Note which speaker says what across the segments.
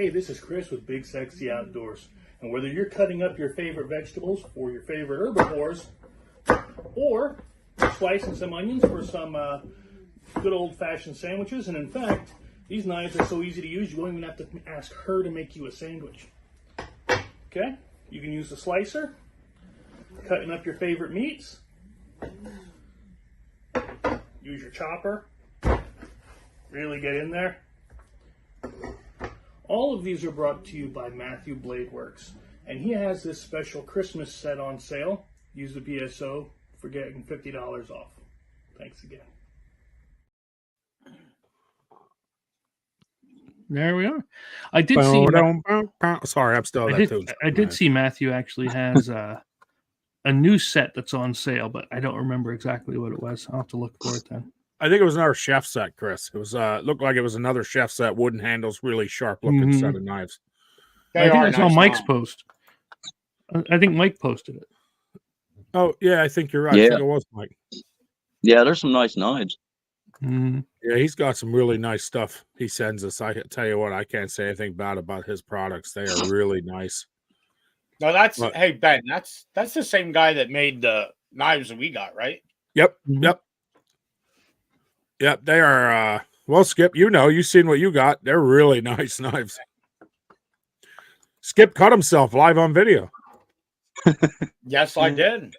Speaker 1: Hey, this is Chris with Big Sexy Outdoors. And whether you're cutting up your favorite vegetables for your favorite herbivores, or slicing some onions for some good old-fashioned sandwiches, and in fact, these knives are so easy to use, you won't even have to ask her to make you a sandwich. Okay? You can use the slicer, cutting up your favorite meats. Use your chopper. Really get in there. All of these are brought to you by Matthew Blade Works, and he has this special Christmas set on sale. Use the PSO for getting $50 off. Thanks again.
Speaker 2: There we are. I did see.
Speaker 3: Sorry, I'm still.
Speaker 2: I did see Matthew actually has a new set that's on sale, but I don't remember exactly what it was. I'll have to look for it then.
Speaker 3: I think it was another chef set, Chris. It was looked like it was another chef set, wooden handles, really sharp looking set of knives.
Speaker 2: I think it's on Mike's post. I think Mike posted it.
Speaker 3: Oh yeah, I think you're right. Yeah. I think it was Mike.
Speaker 4: Yeah, there's some nice knives.
Speaker 3: Yeah, he's got some really nice stuff he sends us. I tell you what, I can't say anything bad about his products. They are really nice.
Speaker 5: No, hey Ben, that's the same guy that made the knives that we got, right?
Speaker 3: Yep. Yep, they are well, Skip, you've seen what you got. They're really nice knives. Skip cut himself live on video.
Speaker 5: Yes, I did.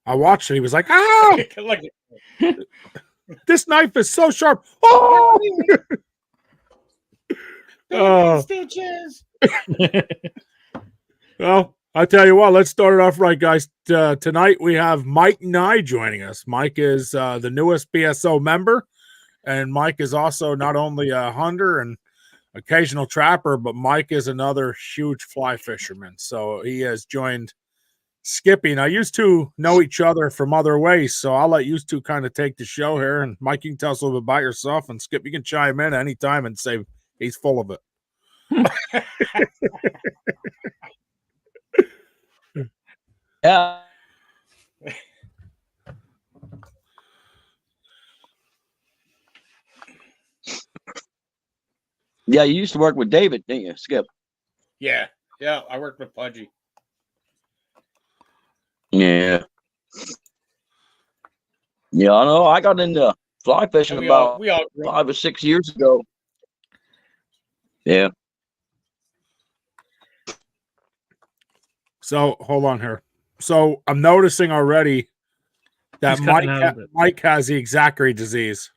Speaker 3: I watched it. He was like, "Oh, this knife is so sharp." Oh,
Speaker 5: stitches.
Speaker 3: Well, I tell you what, let's start it off right, guys. Tonight we have Mike Nye joining us. Mike is the newest BSO member, and Mike is also not only a hunter and occasional trapper, but Mike is another huge fly fisherman. So he has joined Skippy. Now, you two know each other from other ways, so I'll let you two kind of take the show here. And Mike, you can tell us a little bit about yourself, and Skip, you can chime in anytime and say he's full of it.
Speaker 4: Yeah. Yeah, you used to work with David, didn't you, Skip?
Speaker 5: Yeah, I worked with Pudgy.
Speaker 4: Yeah. Yeah, I know. I got into fly fishing about 5 or 6 years ago. Yeah.
Speaker 3: So hold on here. So I'm noticing already that Mike has the Zachary disease.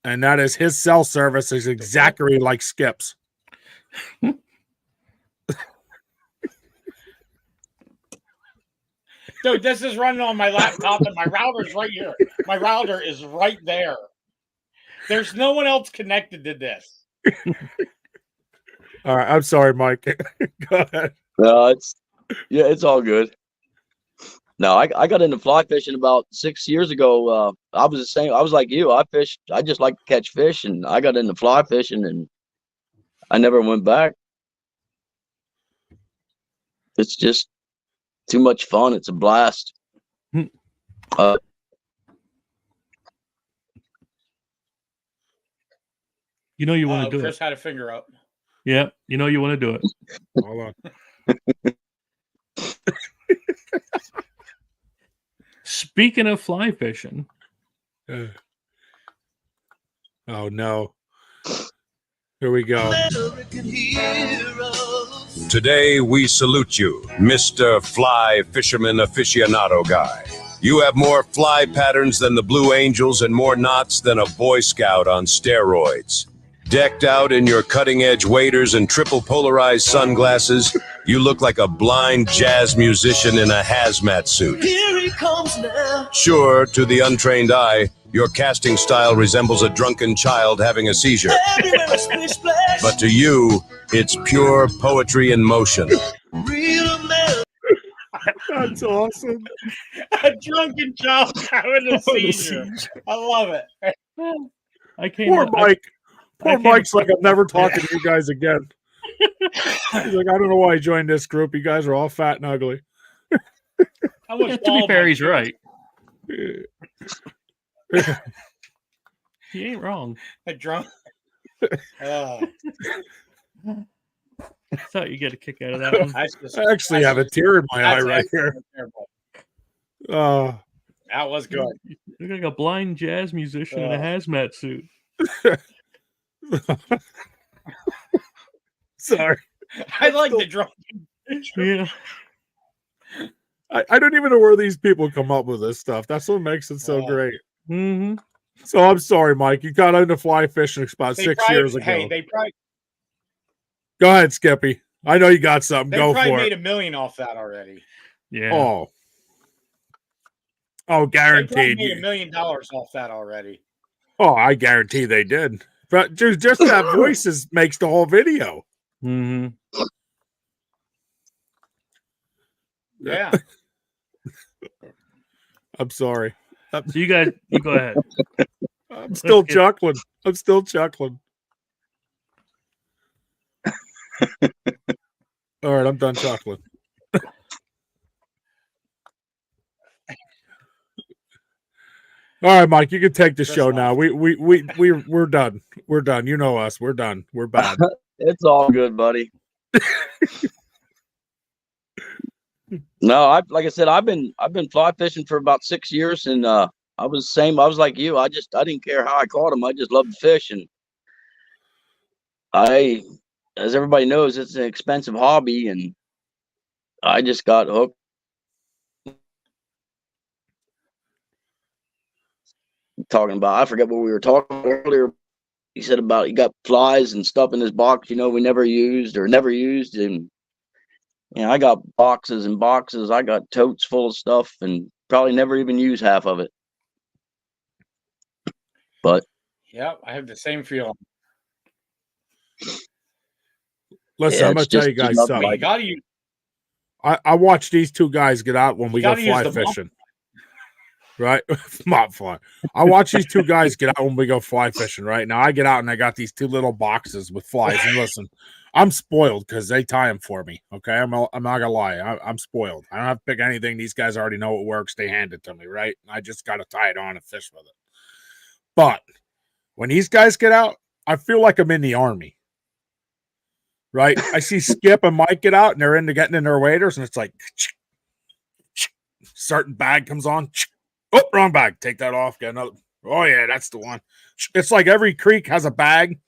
Speaker 3: And that is his cell service is exactly like Skip's.
Speaker 5: Dude, this is running on my laptop and my router's right here. My router is right there. There's no one else connected to this.
Speaker 3: All right, I'm sorry, Mike. Go ahead.
Speaker 4: No, it's all good. No, I got into fly fishing about 6 years ago. I was the same. I was like you. I just like to catch fish, and I got into fly fishing, and I never went back. It's just too much fun. It's a blast.
Speaker 2: You want to do
Speaker 5: Chris had a finger up.
Speaker 2: Yeah, you want to do it.
Speaker 3: Hold on.
Speaker 2: Speaking of fly fishing.
Speaker 3: Oh, no. Here we go.
Speaker 6: Today, we salute you, Mr. Fly Fisherman Aficionado Guy. You have more fly patterns than the Blue Angels and more knots than a Boy Scout on steroids. Decked out in your cutting-edge waders and triple polarized sunglasses, you look like a blind jazz musician in a hazmat suit.
Speaker 7: Here he comes now.
Speaker 6: Sure, to the untrained eye, your casting style resembles a drunken child having a seizure. But to you, it's pure poetry in motion.
Speaker 7: Real man.
Speaker 3: That's awesome.
Speaker 5: A drunken child having a seizure. I love it.
Speaker 3: Poor Mike. Poor Mike's like, I'm never talking to you guys again. He's like, I don't know why I joined this group. You guys are all fat and ugly.
Speaker 2: To be fair, he's right. He ain't wrong.
Speaker 5: A drunk Oh,
Speaker 2: I thought you get a kick out of that one.
Speaker 5: that's just,
Speaker 3: I actually have a tear in my eye right here.
Speaker 5: terrible.
Speaker 3: Oh,
Speaker 5: That was good.
Speaker 2: Look like a blind jazz musician in a hazmat suit.
Speaker 3: sorry.
Speaker 5: I like the drum.
Speaker 2: Yeah.
Speaker 3: I don't even know where these people come up with this stuff. That's what makes it so
Speaker 5: Oh.
Speaker 3: great.
Speaker 2: Mm-hmm.
Speaker 3: So I'm sorry, Mike. You got into fly fishing about 6 years ago.
Speaker 5: Hey, they probably
Speaker 3: Go ahead, Skippy. I know you got something.
Speaker 5: they
Speaker 3: Go
Speaker 5: probably
Speaker 3: for
Speaker 5: made
Speaker 3: it.
Speaker 5: $1 million off that already.
Speaker 2: Yeah.
Speaker 3: Oh,
Speaker 5: They probably
Speaker 3: guaranteed.
Speaker 5: made $1 million off that already.
Speaker 3: Oh, I guarantee they did. But just that voices makes the whole video.
Speaker 2: Mm-hmm.
Speaker 5: Yeah.
Speaker 3: I'm sorry.
Speaker 2: So you guys, you go ahead.
Speaker 3: I'm still
Speaker 2: get-
Speaker 3: chuckling. I'm still chuckling. All right, I'm done chuckling. All right, Mike, you can take the
Speaker 5: Just
Speaker 3: show
Speaker 5: laugh.
Speaker 3: now. We're done. We're done. You know us. We're done. We're bad.
Speaker 4: It's all good, buddy. No, like I said, I've been fly fishing for about 6 years, and I was the same. I was like you. I didn't care how I caught them. I just loved to fish, and as everybody knows, it's an expensive hobby, and I just got hooked. Talking about, I forget what we were talking about earlier. He said about he got flies and stuff in his box, we never used, and I got boxes and boxes. I got totes full of stuff, and probably never even use half of it. But
Speaker 5: Yep, I have the same feeling.
Speaker 3: Listen,
Speaker 4: Yeah,
Speaker 3: I'm gonna
Speaker 4: it's
Speaker 3: tell
Speaker 4: just
Speaker 3: you guys
Speaker 4: not
Speaker 5: But you
Speaker 3: something.
Speaker 5: gotta use
Speaker 3: I watch these two guys get out when we go
Speaker 5: gotta use
Speaker 3: fly
Speaker 5: the mop.
Speaker 3: fishing. Right? Mop fly. I watch these two guys get out when we go fly fishing, right? Now I get out and I got these two little boxes with flies. And listen, I'm spoiled because they tie them for me. Okay. I'm not gonna lie. I'm spoiled. I don't have to pick anything. These guys already know it works. They hand it to me, right? I just gotta tie it on and fish with it. But when these guys get out, I feel like I'm in the army. Right? I see Skip and Mike get out and they're into getting in their waders, and it's like certain bag comes on. Oh, wrong bag. Take that off. Get another. Oh yeah, that's the one. It's like every creek has a bag.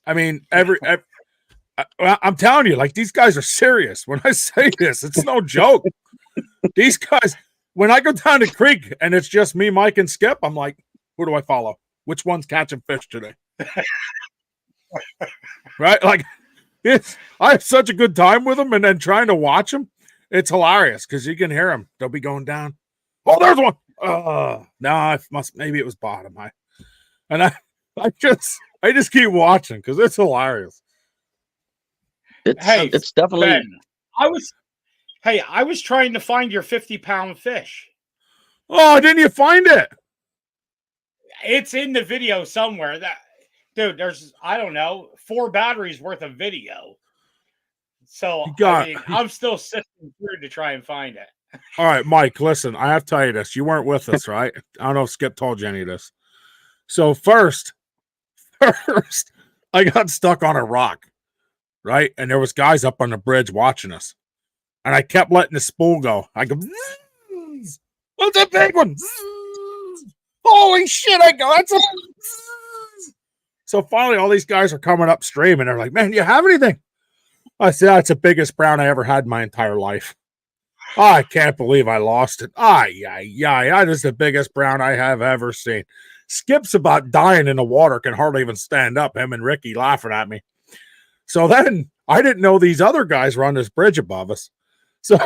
Speaker 3: I mean, I'm telling you, like, these guys are serious. When I say this, it's no joke. These guys, when I go down the creek and it's just me, Mike, and Skip, I'm like, who do I follow? Which one's catching fish today? Right? Like, I have such a good time with them, and then trying to watch them, it's hilarious because you can hear them. They'll be going down. Oh, there's one. No, maybe it was bottom. I just keep watching because it's hilarious.
Speaker 5: Hey,
Speaker 4: It's definitely
Speaker 5: Ben, I was trying to find your 50-pound fish.
Speaker 3: Oh, didn't you find it?
Speaker 5: It's in the video somewhere. Dude, there's, I don't know, 4 batteries worth of video. So I'm still sifting through to try and find it.
Speaker 3: All right, Mike, listen, I have to tell you this. You weren't with us, right? I don't know if Skip told you any of this. So first, I got stuck on a rock, right? And there was guys up on the bridge watching us. And I kept letting the spool go. I go, "Zzz, that's a big one. Zzz, holy shit, I go, that's a zzz." So finally, all these guys are coming upstream, and they're like, man, do you have anything? I said, that's the biggest brown I ever had in my entire life. Oh, I can't believe I lost it. That is the biggest brown I have ever seen. Skip's about dying in the water, can hardly even stand up. Him and Ricky laughing at me. So then I didn't know these other guys were on this bridge above us. So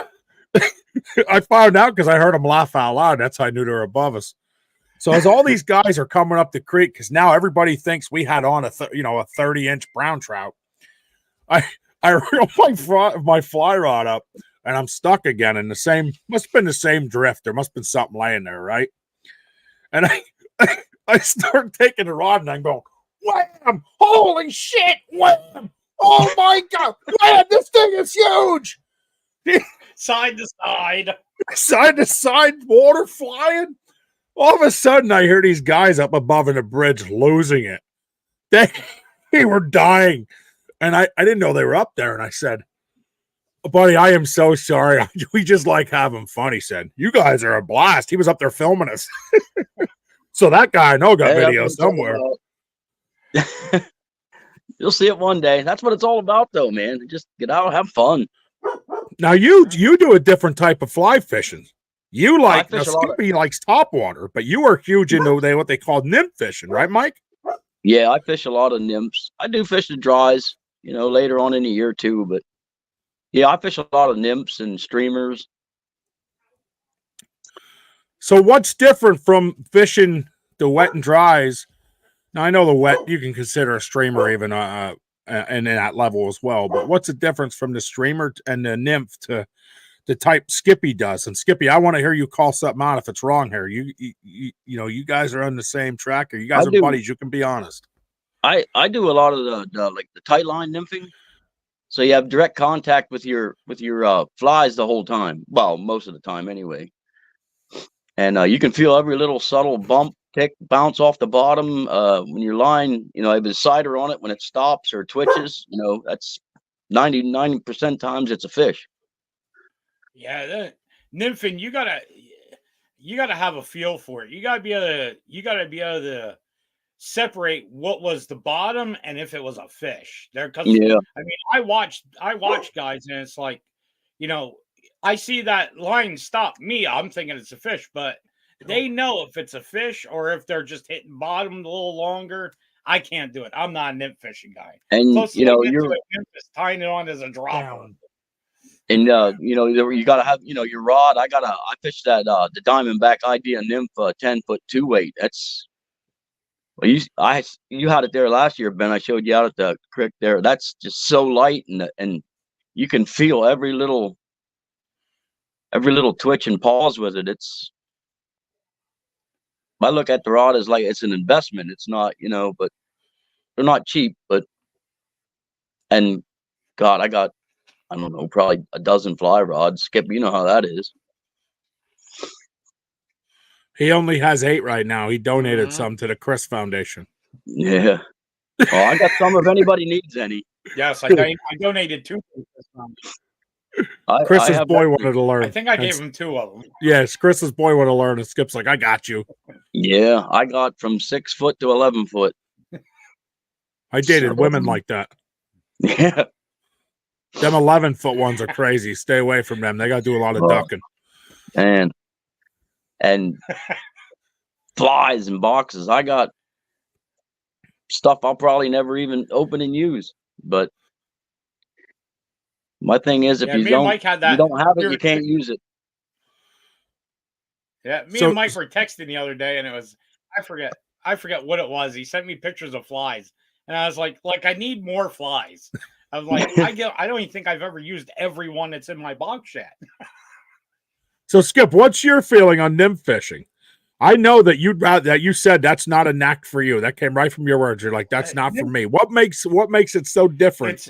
Speaker 3: I found out because I heard them laugh out loud. That's how I knew they were above us. So as all these guys are coming up the creek, because now everybody thinks we had on a 30-inch brown trout, I reel my fly rod up, and I'm stuck again in must have been the same drift. There must have been something laying there, right? And I start taking the rod, and I'm going, wham! Holy shit! Wham! Oh my God! Wham! This thing is huge!
Speaker 5: Side to side.
Speaker 3: Side to side, water flying. All of a sudden, I hear these guys up above in the bridge losing it. We were dying. And I didn't know they were up there. And I said, buddy, I am so sorry. We just like having fun. He said, you guys are a blast. He was up there filming us. So that guy I know got video somewhere.
Speaker 4: You'll see it one day. That's what it's all about, though, man. Just get out, have fun.
Speaker 3: Now you do a different type of fly fishing. You like now,
Speaker 4: fish a lot
Speaker 3: Skippy likes topwater, but you are huge into what they call nymph fishing, right, Mike?
Speaker 4: Yeah, I fish a lot of nymphs. I do fish the dries, later on in the year too. But yeah, I fish a lot of nymphs and streamers.
Speaker 3: So what's different from fishing the wet and dries? Now I know the wet you can consider a streamer even and in that level as well. But what's the difference from the streamer and the nymph to the type Skippy does? And Skippy, I want to hear you call something out if it's wrong here. You guys are on the same track, or you guys are buddies. You can be honest.
Speaker 4: I do a lot of the tight line nymphing. So you have direct contact with your flies the whole time. Well, most of the time anyway. And you can feel every little subtle bump, tick, bounce off the bottom. When your line, if there's cider on it, when it stops or twitches, that's 90% times it's a fish.
Speaker 5: Yeah, the nymphing, you gotta have a feel for it. You gotta be able to separate what was the bottom and if it was a fish. I mean, I watch guys, and it's like, I see that line stop me. I'm thinking it's a fish, but they know if it's a fish or if they're just hitting bottom a little longer. I can't do it. I'm not a nymph fishing guy.
Speaker 4: And
Speaker 5: you're tying it on as a dropper.
Speaker 4: And you gotta have your rod. I fished that the Diamondback Idea Nymph 10-foot 2-weight. That's you had it there last year, Ben. I showed you out at the creek there. That's just so light, and you can feel every little twitch and pause with it. I look at the rod as like it's an investment. It's not, but they're not cheap. And God, I got, I don't know, probably a dozen fly rods. Skip, you know how that is.
Speaker 3: He only has 8 right now. He donated some to the Chris Foundation.
Speaker 4: Yeah. Oh, I got some if anybody needs any.
Speaker 5: Yes, I donated 2.
Speaker 3: Chris's boy wanted to learn.
Speaker 5: I think I gave him 2 of them.
Speaker 3: Yes, Chris's boy wanted to learn, and Skip's like, I got you.
Speaker 4: Yeah, I got from 6 foot to 11 foot.
Speaker 3: I dated women like that.
Speaker 4: Yeah.
Speaker 3: Them 11-foot ones are crazy. Stay away from them. They got to do a lot of ducking.
Speaker 4: And flies and boxes. I got stuff I'll probably never even open and use. But my thing is, if you don't have it, you can't use it.
Speaker 5: Yeah, and Mike were texting the other day, and it was I forget what it was. He sent me pictures of flies, and I was like I need more flies. I was like, I don't even think I've ever used every one that's in my box yet.
Speaker 3: So Skip, what's your feeling on nymph fishing? I know that you said that's not a knack for you. That came right from your words. You're like, that's not for me. What makes it so different?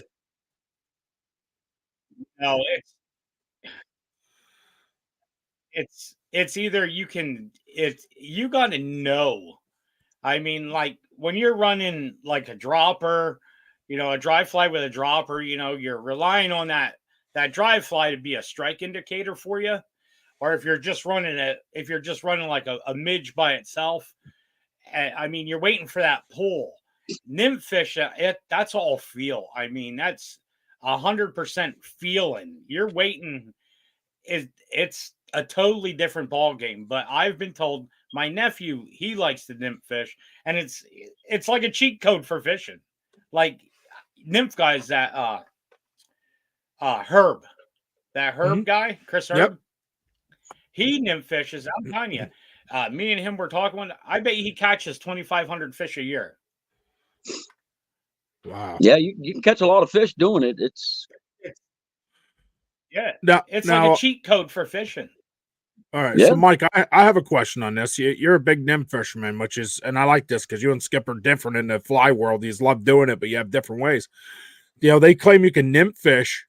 Speaker 5: It's either you got to know. I mean, like when you're running like a dropper, a dry fly with a dropper, you're relying on that dry fly to be a strike indicator for you. Or if you're just running like a midge by itself, I mean, you're waiting for that pull. Nymph fish, that's all feel. I mean, that's 100% feeling. You're waiting. It's a totally different ball game. But I've been told my nephew, he likes the nymph fish, and it's like a cheat code for fishing. Like nymph guys that Herb guy, Chris Herb.
Speaker 3: Yep.
Speaker 5: He nymph fishes. I'm telling you, me and him were talking. I bet he catches 2,500 fish a year.
Speaker 3: Wow.
Speaker 4: Yeah, you can catch a lot of fish doing it. It's
Speaker 5: like a cheat code for fishing.
Speaker 3: All right. Yeah. So Mike, I have a question on this. You're a big nymph fisherman, and I like this because you and Skip are different in the fly world. You love doing it, but you have different ways. They claim you can nymph fish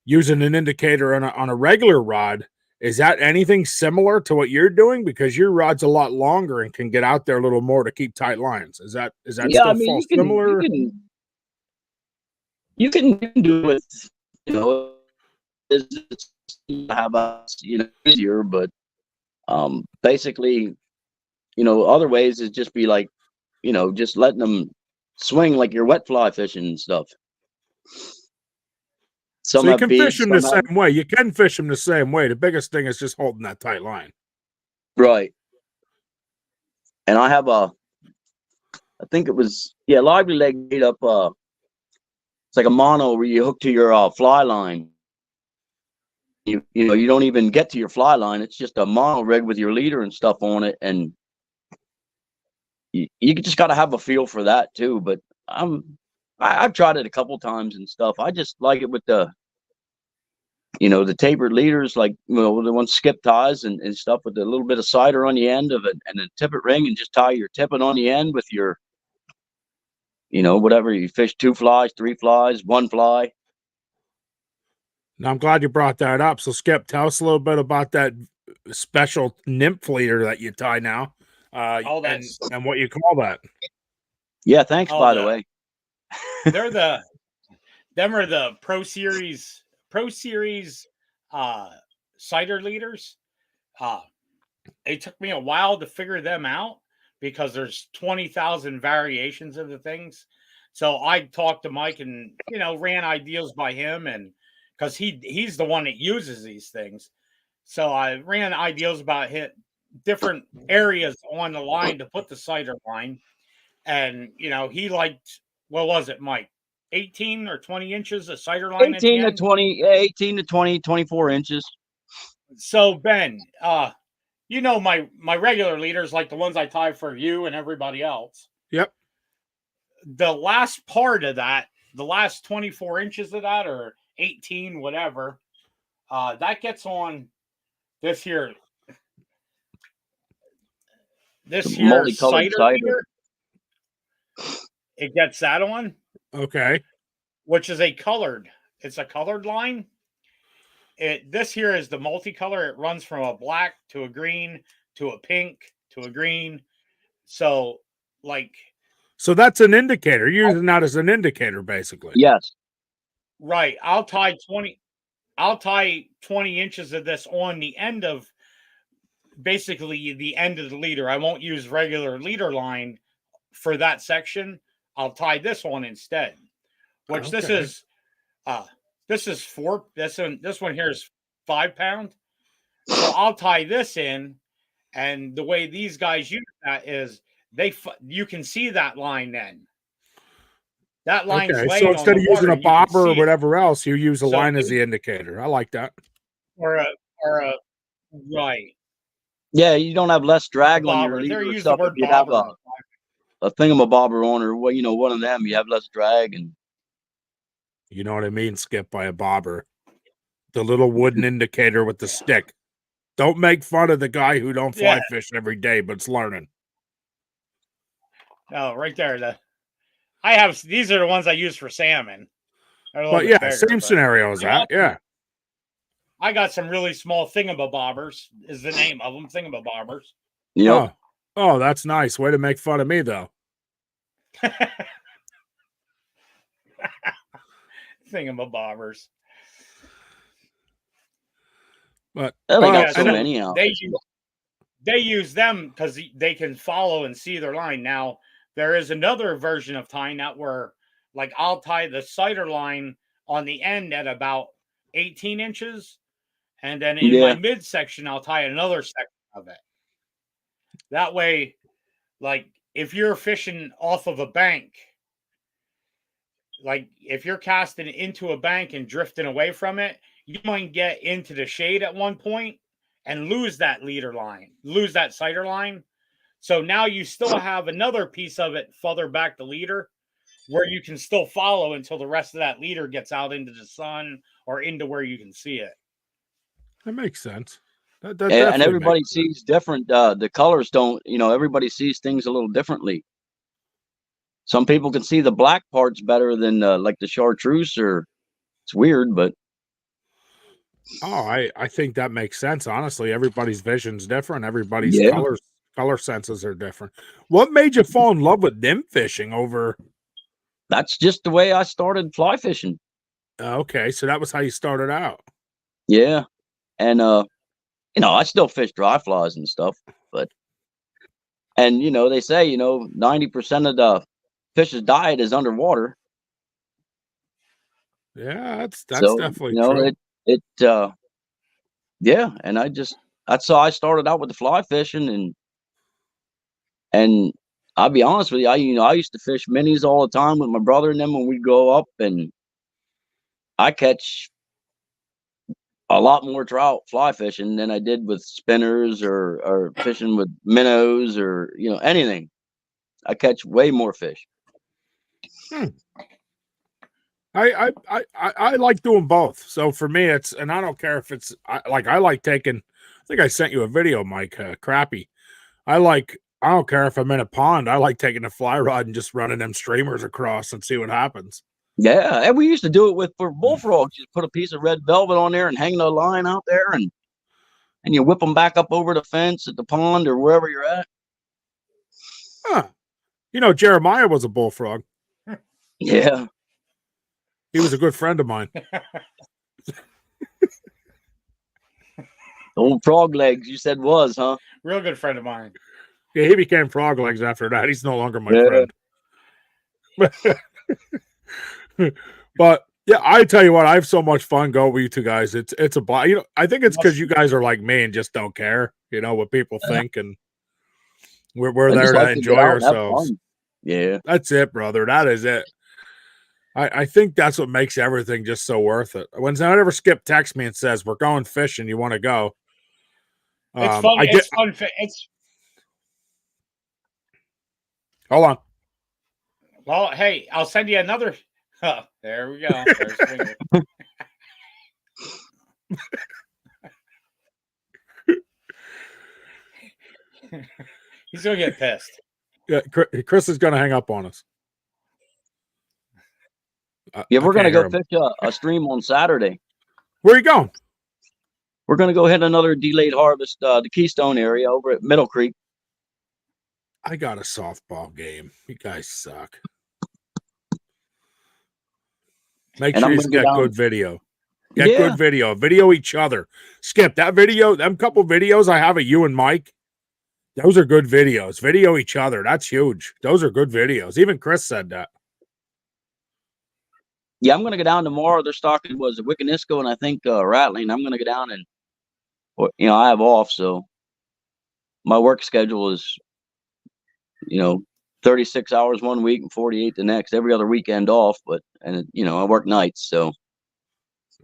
Speaker 3: using an indicator on a regular rod. Is that anything similar to what you're doing? Because your rod's a lot longer and can get out there a little more to keep tight lines. Is that still similar?
Speaker 4: you can do it with, you know, it's how about, you know, easier, but basically, you know, other ways is just be like, you know, just letting them swing like you're wet fly fishing and stuff.
Speaker 3: So
Speaker 4: Some
Speaker 3: you
Speaker 4: have
Speaker 3: can fish
Speaker 4: beads,
Speaker 3: them the
Speaker 4: some have,
Speaker 3: same way. You can fish them the same way. The biggest thing is just holding that tight line.
Speaker 4: right. And I have I think it was, yeah, lively leg made up, it's like a mono where you hook to your fly line. You know, you don't even get to your fly line. It's just a mono rig with your leader and stuff on it. And you just got to have a feel for that too. But I've tried it a couple times and stuff. I just like it with the, you know, the tapered leaders, like, you know, the ones skip ties and stuff with a little bit of cider on the end of it and a tippet ring, and just tie your tippet on the end with your, you know, whatever you fish, 2 flies, 3 flies, 1 fly.
Speaker 3: Now, I'm glad you brought that up. So, Skip, tell us a little bit about that special nymph leader that you tie now, and what you call that.
Speaker 4: Yeah, thanks, by the way.
Speaker 5: Them are the Pro Series cider leaders. It took me a while to figure them out because there's 20,000 variations of the things. So I talked to Mike and, you know, ran ideas by him, and because he's the one that uses these things. So I ran ideas about different areas on the line to put the cider line. And, you know, he liked, what was it, Mike? 18 or 20 inches of cider line
Speaker 4: 18 to 20, 18 to 20, 24 inches.
Speaker 5: So, Ben, you know, my regular leaders, like the ones I tie for you and everybody else.
Speaker 3: Yep.
Speaker 5: The last part of that, the last 24 inches of that, or 18, whatever, that gets on this here
Speaker 4: multicolored
Speaker 5: cider leader. It gets that on.
Speaker 3: Okay.
Speaker 5: Which is it's a colored line. This here is the multicolor. It runs from a black to a green to a pink to a green. So
Speaker 3: that's an indicator. You're using that as an indicator, basically.
Speaker 4: Yes.
Speaker 5: Right. I'll tie 20 inches of this on the end of, basically the end of the leader. I won't use regular leader line for that section. I'll tie this on instead. Which
Speaker 3: okay.
Speaker 5: this is 4. This one here is 5 pound. So I'll tie this in, and the way these guys use that is you can see that line then. That line's
Speaker 3: okay.
Speaker 5: laying
Speaker 3: So instead
Speaker 5: on
Speaker 3: of
Speaker 5: the
Speaker 3: using
Speaker 5: water,
Speaker 3: a bobber or
Speaker 5: it.
Speaker 3: whatever else, you use a
Speaker 5: So
Speaker 3: line as the indicator. I like that.
Speaker 5: Or a right.
Speaker 4: Yeah, you don't have less drag on your
Speaker 5: Bobber.
Speaker 4: leader
Speaker 5: They're
Speaker 4: and
Speaker 5: using
Speaker 4: stuff.
Speaker 5: the word
Speaker 4: If you have
Speaker 5: bobber.
Speaker 4: a thingamabobber on, or, well, you know, one of them, you have less drag. And
Speaker 3: you know what I mean, Skip, by a bobber. The little wooden indicator with the stick. Don't make fun of the guy who don't fly fish every day, but it's learning.
Speaker 5: Oh, right there. These are the ones I use for salmon.
Speaker 3: But yeah, same scenario as that. Yeah.
Speaker 5: I got some really small thingamabobbers, is the name of them, thingamabobbers.
Speaker 4: Yep.
Speaker 3: Oh, that's nice. Way to make fun of me, though.
Speaker 5: Thingamabobbers.
Speaker 3: But
Speaker 4: they got so many out.
Speaker 5: They use them because they can follow and see their line. Now, there is another version of tying that where, like, I'll tie the cider line on the end at about 18 inches. And then in my midsection, I'll tie another section of it. That way, like, if you're fishing off of a bank, like if you're casting into a bank and drifting away from it, you might get into the shade at one point and lose that leader line, lose that cider line. So now you still have another piece of it further back the leader where you can still follow until the rest of that leader gets out into the sun or into where you can see it.
Speaker 3: That makes sense.
Speaker 4: And everybody sees different. The colors don't, you know, everybody sees things a little differently. Some people can see the black parts better than like the chartreuse, or it's weird, but.
Speaker 3: Oh, I think that makes sense. Honestly, everybody's vision's different. Everybody's color senses are different. What made you fall in love with nymph fishing over
Speaker 4: that's just the way I started fly fishing.
Speaker 3: Okay, so that was how you started out.
Speaker 4: Yeah. And I still fish dry flies and stuff, but they say, 90% of the fish's diet is underwater.
Speaker 3: Yeah, that's
Speaker 4: So,
Speaker 3: definitely true.
Speaker 4: yeah, and that's how I started out with the fly fishing, and I'll be honest with you, I used to fish minis all the time with my brother and them when we go up, and I catch a lot more trout fly fishing than I did with spinners or fishing with minnows or anything. I catch way more fish.
Speaker 3: I like doing both. So for me, and I don't care if it's I like taking. I think I sent you a video, Mike. Crappy. I don't care if I'm in a pond. I like taking a fly rod and just running them streamers across and see what happens.
Speaker 4: Yeah, and we used to do it for bullfrogs. You put a piece of red velvet on there and hang the line out there, and you whip them back up over the fence at the pond or wherever you're at.
Speaker 3: Huh. Jeremiah was a bullfrog.
Speaker 4: Yeah.
Speaker 3: He was a good friend of mine.
Speaker 4: Old frog legs, you said was, huh?
Speaker 5: Real good friend of mine.
Speaker 3: Yeah, he became frog legs after that. He's no longer my friend. But yeah, I tell you what, I have so much fun going with you two guys. It's a blast. I think it's because you guys are like me and just don't care, what people think, and we're there to enjoy ourselves.
Speaker 4: Yeah,
Speaker 3: that's it, brother. That is it. I think that's what makes everything just so worth it. Whenever Skip texts me and says we're going fishing, you want to go?
Speaker 5: It's fun. It's fun.
Speaker 3: Hold on.
Speaker 5: Well, hey, I'll send you another. Oh, there we go. He's gonna get pissed.
Speaker 3: Yeah, Chris is gonna hang up on us.
Speaker 4: Yeah, we're gonna go fish a stream on Saturday.
Speaker 3: Where are you going?
Speaker 4: We're gonna go hit another delayed harvest, the Keystone area over at Middle Creek.
Speaker 3: I got a softball game. You guys suck. Make sure you get good video. Get good video. Video each other. Skip that video. Them couple videos I have of you and Mike. Those are good videos. Video each other. That's huge. Those are good videos. Even Chris said that.
Speaker 4: Yeah, I'm gonna go down tomorrow. They're stocking Wiccanisco and I think Rattling. I'm gonna go down and I have off, so my work schedule is 36 hours one week and 48 the next. Every other weekend off, I work nights, so.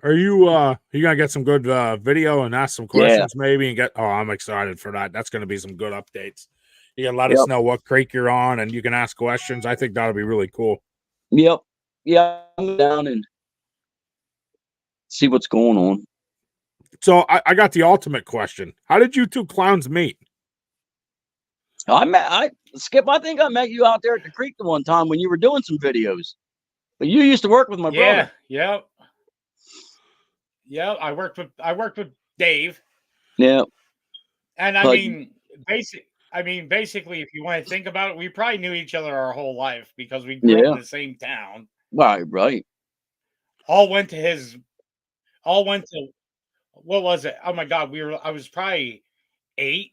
Speaker 3: Are you gonna get some good video and ask some questions maybe and get? Oh, I'm excited for that. That's gonna be some good updates. You can let us know what creek you're on and you can ask questions. I think that'll be really cool.
Speaker 4: Yep. Yeah, I'm down and see what's going on.
Speaker 3: So I got the ultimate question. How did you two clowns meet?
Speaker 4: Skip, I think I met you out there at the creek the one time when you were doing some videos. But you used to work with my brother.
Speaker 5: Yep. I worked with Dave.
Speaker 4: Yeah.
Speaker 5: And basically, if you want to think about it, we probably knew each other our whole life because we grew up in the same town.
Speaker 4: Right.
Speaker 5: All went to what was it? Oh my God, I was probably 8,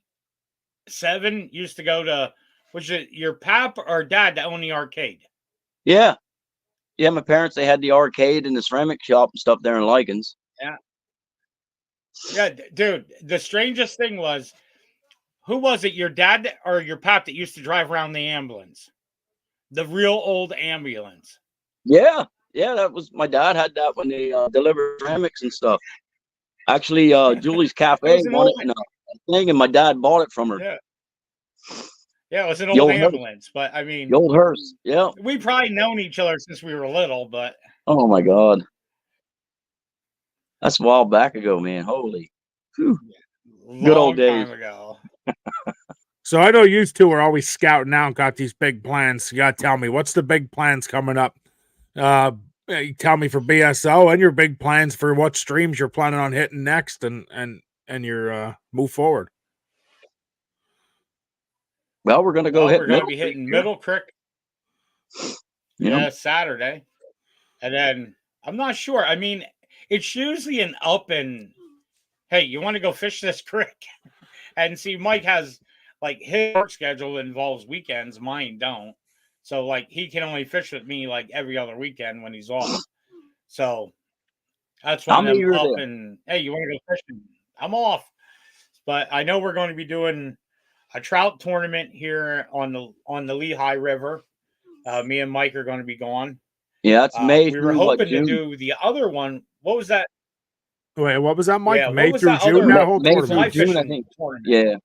Speaker 5: 7. Used to go to, was it your pap or dad that owned the arcade?
Speaker 4: Yeah. Yeah, my parents, they had the arcade and the ceramic shop and stuff there in Likens.
Speaker 5: Yeah, dude, the strangest thing was, who was it, your dad or your pap that used to drive around the ambulance? The real old ambulance.
Speaker 4: Yeah, that was, my dad had that when they delivered ceramics and stuff. Actually, Julie's Cafe wanted a thing, and my dad bought it from her.
Speaker 5: Yeah, it was an old ambulance, but I mean,
Speaker 4: the old hearse. Yeah,
Speaker 5: we probably known each other since we were little, but
Speaker 4: oh my God, that's a while back ago, man. Holy, good old days.
Speaker 5: Time ago.
Speaker 3: So I know you two are always scouting out and got these big plans. You got to tell me, what's the big plans coming up? You tell me for BSO and your big plans for what streams you're planning on hitting next and your move forward.
Speaker 4: Well, we're going to go hit.
Speaker 5: We're going to be hitting Middle Creek. Yeah, Saturday. And then I'm not sure. I mean, it's usually an up and hey, you want to go fish this creek? And see, Mike has like his work schedule involves weekends, mine don't. So like he can only fish with me like every other weekend when he's off. So that's one
Speaker 4: I'm
Speaker 5: of them
Speaker 4: eager
Speaker 5: up
Speaker 4: to.
Speaker 5: and hey, you want to go fishing? I'm off. But I know we're going to be doing a trout tournament here on the Lehigh River. Me and Mike are going to be going.
Speaker 4: Yeah, it's May
Speaker 5: We were
Speaker 4: through what,
Speaker 5: hoping to
Speaker 4: June?
Speaker 5: do the other one. What was that?
Speaker 3: Wait, what was that, Mike?
Speaker 5: Yeah, what
Speaker 3: May
Speaker 5: was
Speaker 3: through
Speaker 5: that
Speaker 3: June,
Speaker 5: other
Speaker 3: that whole
Speaker 4: May through
Speaker 5: fly
Speaker 3: tournament.
Speaker 4: June, I
Speaker 5: fishing
Speaker 4: think.
Speaker 5: tournament?
Speaker 4: Yeah.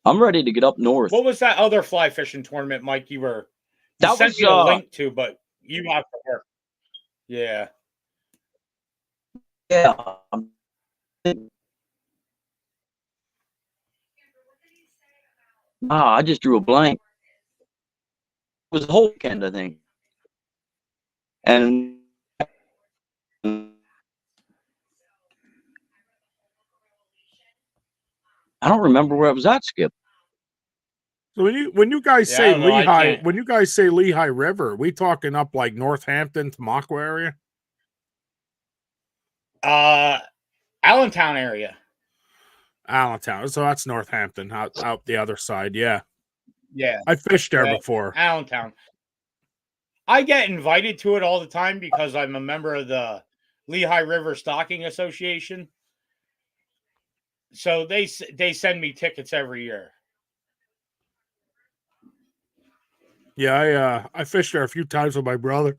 Speaker 4: I'm ready to get up north.
Speaker 5: What was that other fly fishing tournament, Mike? You
Speaker 4: That
Speaker 5: sent
Speaker 4: was
Speaker 5: me the link to, but you have to work. Yeah.
Speaker 4: yeah. I just drew a blank. It was a whole weekend, I think. And I don't remember where it was at, Skip.
Speaker 3: So when you guys
Speaker 5: Yeah, I
Speaker 3: say
Speaker 5: don't know, I
Speaker 3: Lehigh,
Speaker 5: can't.
Speaker 3: when you guys say Lehigh River, we talking up like Northampton, Tamaqua area?
Speaker 5: Allentown area.
Speaker 3: Allentown. So that's Northampton, out the other side. Yeah.
Speaker 5: Yeah.
Speaker 3: I fished there
Speaker 5: Yeah.
Speaker 3: before.
Speaker 5: Allentown. I get invited to it all the time because I'm a member of the Lehigh River Stocking Association. So they send me tickets every year.
Speaker 3: Yeah, I fished there a few times with my brother.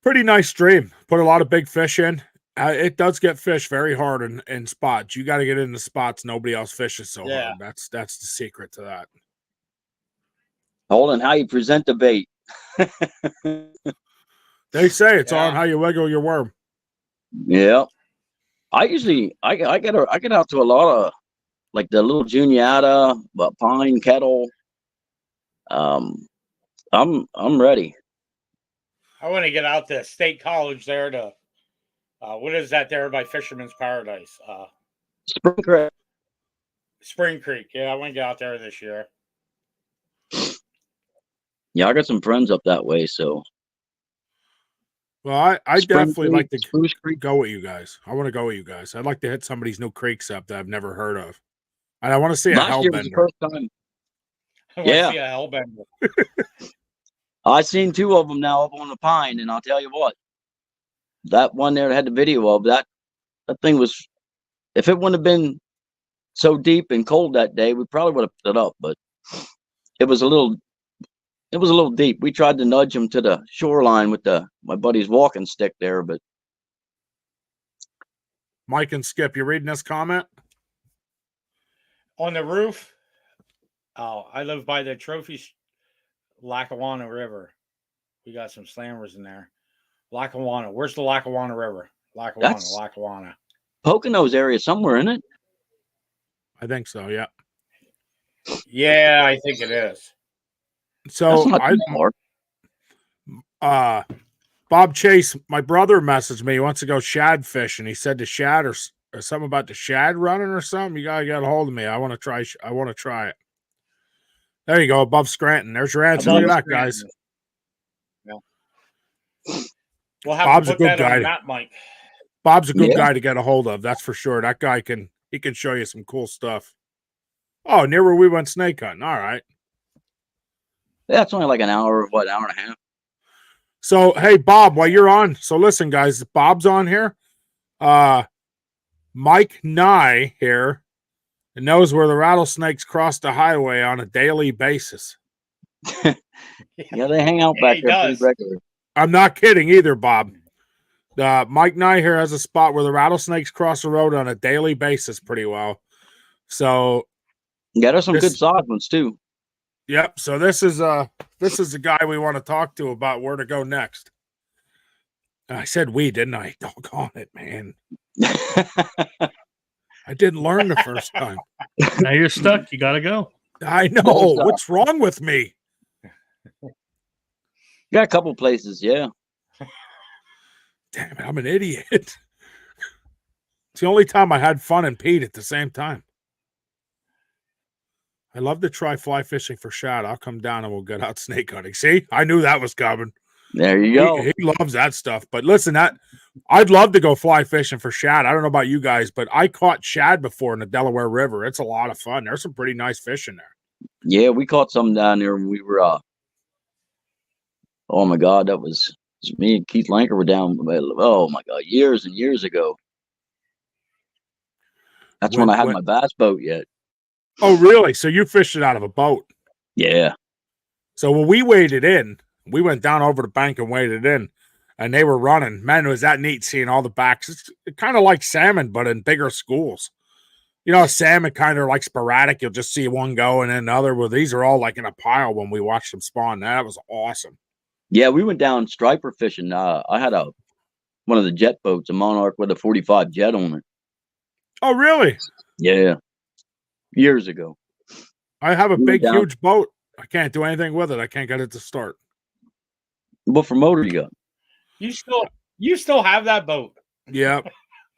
Speaker 3: Pretty nice stream. Put a lot of big fish in. It does get fish very hard in spots. You got to get in the spots nobody else fishes so
Speaker 5: Yeah.
Speaker 3: hard. That's the secret to that.
Speaker 4: Holden, how you present the bait.
Speaker 3: They say it's on
Speaker 5: Yeah.
Speaker 3: how you wiggle your worm.
Speaker 4: Yeah. I get out to a lot of like the little juniata, but pine kettle. I'm ready.
Speaker 5: I want to get out to State College there to what is that there by Fisherman's Paradise?
Speaker 4: Spring Creek.
Speaker 5: Spring Creek. Yeah, I want to get out there this year.
Speaker 4: Yeah, I got some friends up that way, so
Speaker 3: Well, I
Speaker 4: Spring
Speaker 3: definitely
Speaker 4: Creek,
Speaker 3: like to
Speaker 4: Spruce Creek.
Speaker 3: go with you guys. I want to go with you guys. I'd like to hit some of these new creeks up that I've never heard of. And I want to see a
Speaker 4: Last year was the
Speaker 3: hellbender.
Speaker 4: first time.
Speaker 5: I want to see a hellbender.
Speaker 4: I seen two of them now up on the pine, and I'll tell you what, that one there that had the video of that thing was. If it wouldn't have been so deep and cold that day, we probably would have put it up. But it was a little deep. We tried to nudge him to the shoreline with my buddy's walking stick there, but
Speaker 3: Mike and Skip, you reading this comment?
Speaker 5: On the roof. Oh, I live by the Lackawanna River. We got some slammers in there. Lackawanna. Where's the Lackawanna River? Lackawanna.
Speaker 4: Poconos area somewhere in it.
Speaker 3: I think so, yeah.
Speaker 5: Yeah, I think it is.
Speaker 3: So
Speaker 4: That's not too far.
Speaker 3: Bob Chase, my brother messaged me. He wants to go shad fishing. He said the shad or something about the shad running or something. You gotta get a hold of me. I want to try it. There you go, above Scranton. There's your answer.
Speaker 5: Above
Speaker 3: Look at that,
Speaker 5: Scranton.
Speaker 3: guys.
Speaker 5: Yeah. We'll have
Speaker 3: Bob's
Speaker 5: to
Speaker 3: a
Speaker 5: put
Speaker 3: good
Speaker 5: that
Speaker 3: guy.
Speaker 5: on the map, Mike.
Speaker 3: Bob's a good guy to get a hold of. That's for sure. That guy can show you some cool stuff. Oh, near where we went snake hunting. All right.
Speaker 4: Yeah, it's only like an hour and a half.
Speaker 3: So, hey, Bob, while you're on, so listen, guys, Bob's on here. Mike Nye here knows where the rattlesnakes cross the highway on a daily basis.
Speaker 4: Yeah, they hang out back there pretty regularly.
Speaker 3: I'm not kidding either, Bob. Mike Nye here has a spot where the rattlesnakes cross the road on a daily basis pretty well. So,
Speaker 4: yeah, there's some good size ones too.
Speaker 3: Yep. So this is the guy we want to talk to about where to go next. I said we, didn't I? Doggone it, man. I didn't learn the first time.
Speaker 2: Now you're stuck. You got to go.
Speaker 3: I know. What's wrong with me?
Speaker 4: Got a couple places, yeah.
Speaker 3: Damn it, I'm an idiot. It's the only time I had fun and peed at the same time. I love to try fly fishing for shad. I'll come down and we'll get out snake hunting. See, I knew that was coming.
Speaker 4: There you go.
Speaker 3: He loves that stuff. But listen, I'd love to go fly fishing for shad. I don't know about you guys, but I caught shad before in the Delaware River. It's a lot of fun. There's some pretty nice fish in there.
Speaker 4: Yeah, we caught some down there when we were. Oh my God, it was me and Keith Lanker were down. Oh my God, years and years ago. That's when I had my bass boat yet.
Speaker 3: Oh, really? So you fished it out of a boat?
Speaker 4: Yeah.
Speaker 3: So when we waded in, we went down over the bank and waded in, and they were running. Man, was that neat seeing all the backs. It's kind of like salmon, but in bigger schools. You know, salmon kind of like sporadic. You'll just see one go and then another. Well, these are all like in a pile when we watched them spawn. That was awesome.
Speaker 4: Yeah, we went down striper fishing. I had one of the jet boats, a Monarch with a 45 jet on it.
Speaker 3: Oh, really?
Speaker 4: Yeah. Years ago.
Speaker 3: I have a big, huge boat. I can't do anything with it. I can't get it to start.
Speaker 4: What for motor you got?
Speaker 5: You still have that boat?
Speaker 3: Yeah.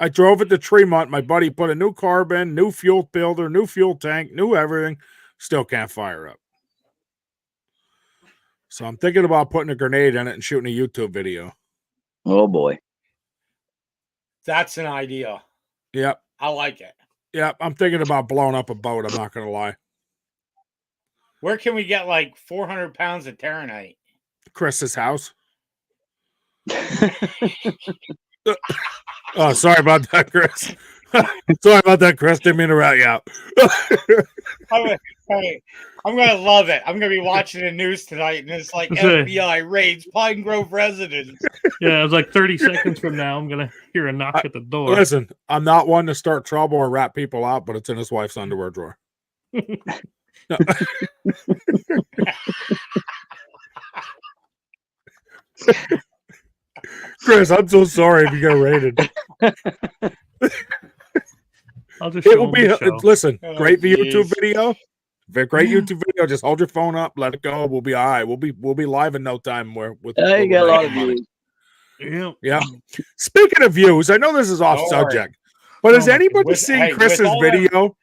Speaker 3: I drove it to Tremont. My buddy put a new carb in, new fuel filter, new fuel tank, new everything. Still can't fire up. So I'm thinking about putting a grenade in it and shooting a YouTube video.
Speaker 4: Oh, boy.
Speaker 5: That's an idea.
Speaker 3: Yep.
Speaker 5: I like it.
Speaker 3: Yep. I'm thinking about blowing up a boat. I'm not going to lie.
Speaker 5: Where can we get like 400 pounds of Terranite?
Speaker 3: Chris's house. Oh, sorry about that, Chris. Sorry about that, Chris. Didn't mean to rat you out.
Speaker 5: I'm going to love it. I'm going to be watching the news tonight, and it's like FBI raids Pine Grove residence.
Speaker 2: Yeah, it was like 30 seconds from now. I'm going to hear a knock at the door.
Speaker 3: Listen, I'm not one to start trouble or rat people out, but it's in his wife's underwear drawer. Chris, I'm so sorry if you got raided.
Speaker 2: I'll just
Speaker 3: It will be. Listen,
Speaker 5: Oh,
Speaker 3: great
Speaker 5: geez.
Speaker 3: YouTube video. Great YouTube video. Just hold your phone up, let it go. We'll be all right. We'll be live in no time.
Speaker 4: You got a lot of views.
Speaker 3: Yeah. Speaking of views, I know this is off subject, but has anybody seen Chris's video?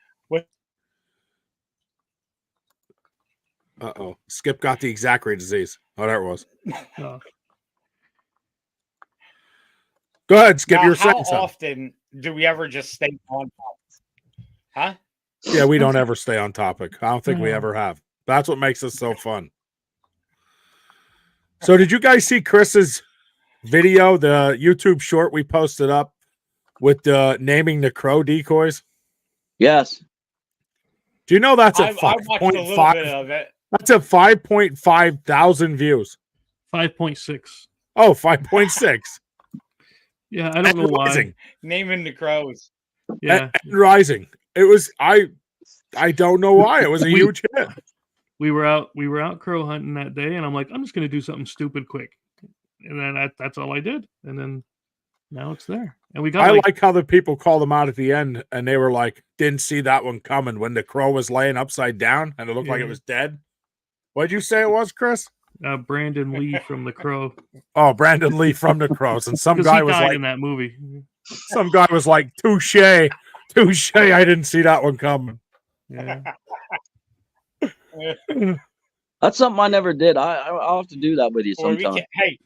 Speaker 3: Uh-oh. Skip got the exact rate disease. Oh, there it was.
Speaker 2: Oh.
Speaker 3: Go ahead, Skip.
Speaker 5: Now,
Speaker 3: You're saying
Speaker 5: how
Speaker 3: something.
Speaker 5: often do we ever just stay on topic? Huh?
Speaker 3: Yeah, we don't ever stay on topic. I don't think we ever have. That's what makes us so fun. So did you guys see Chris's video, the YouTube short we posted up with naming the crow decoys?
Speaker 4: Yes.
Speaker 3: Do you know that's a
Speaker 5: I watched a little bit of it.
Speaker 3: That's a 5.5 thousand views.
Speaker 2: 5.6.
Speaker 3: Oh, 5.6.
Speaker 2: Yeah, I don't know why.
Speaker 5: Naming the crows.
Speaker 2: Yeah.
Speaker 3: And rising. It was I don't know why. It was a huge hit.
Speaker 2: We were out crow hunting that day, and I'm like, I'm just gonna do something stupid quick. And then that's all I did. And then now it's there. And we got
Speaker 3: I like how the people called them out at the end and they were like, didn't see that one coming when the crow was laying upside down and it looked like it was dead. What'd you say it was, Chris?
Speaker 2: Brandon Lee from The Crow.
Speaker 3: Oh, Brandon Lee from The Crows. And some guy
Speaker 2: he
Speaker 3: was
Speaker 2: died
Speaker 3: like
Speaker 2: in that movie.
Speaker 3: Some guy was like, touche. I didn't see that one coming.
Speaker 2: Yeah.
Speaker 4: That's something I never did. I'll have to do that with you sometime.
Speaker 5: Hey,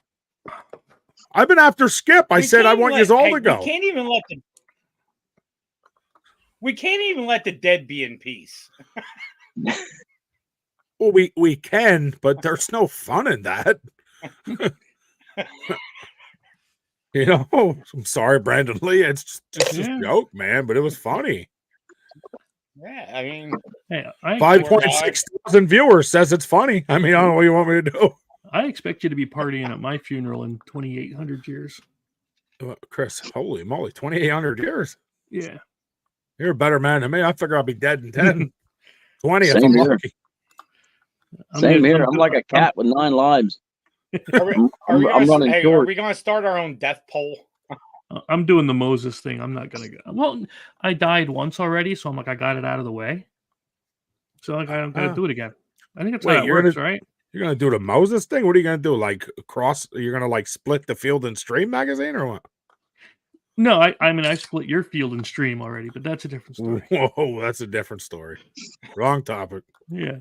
Speaker 3: I've been after Skip. I said I want you all to go.
Speaker 5: We can't even let the dead be in peace.
Speaker 3: Well, we can, but there's no fun in that. You know, I'm sorry, Brandon Lee. It's just a joke, man, but it was funny.
Speaker 5: Yeah, I mean,
Speaker 2: hey,
Speaker 3: 5.6 thousand viewers says it's funny. I mean, I don't know what you want me to do.
Speaker 2: I expect you to be partying at my funeral in 2,800 years.
Speaker 3: Chris, holy moly, 2,800 years.
Speaker 2: Yeah.
Speaker 3: You're a better man than me. I figure I'll be dead in 10, 20 if
Speaker 4: Same
Speaker 3: I'm
Speaker 4: here.
Speaker 3: lucky.
Speaker 4: Same here. I'm like a cat with 9 lives. I'm running
Speaker 5: Are
Speaker 4: short.
Speaker 5: we going to start our own death poll?
Speaker 2: I'm doing the Moses thing. I'm not going to go. Well, I died once already, so I'm like, I got it out of the way. So like, I'm going to do it again. I think that's how it works, right?
Speaker 3: You're going to do the Moses thing? What are you going to do? Like you're going to like split the Field and Stream magazine or what?
Speaker 2: No, I mean I split your Field and Stream already, but that's a different story.
Speaker 3: Whoa, that's a different story. Wrong topic.
Speaker 2: Yeah.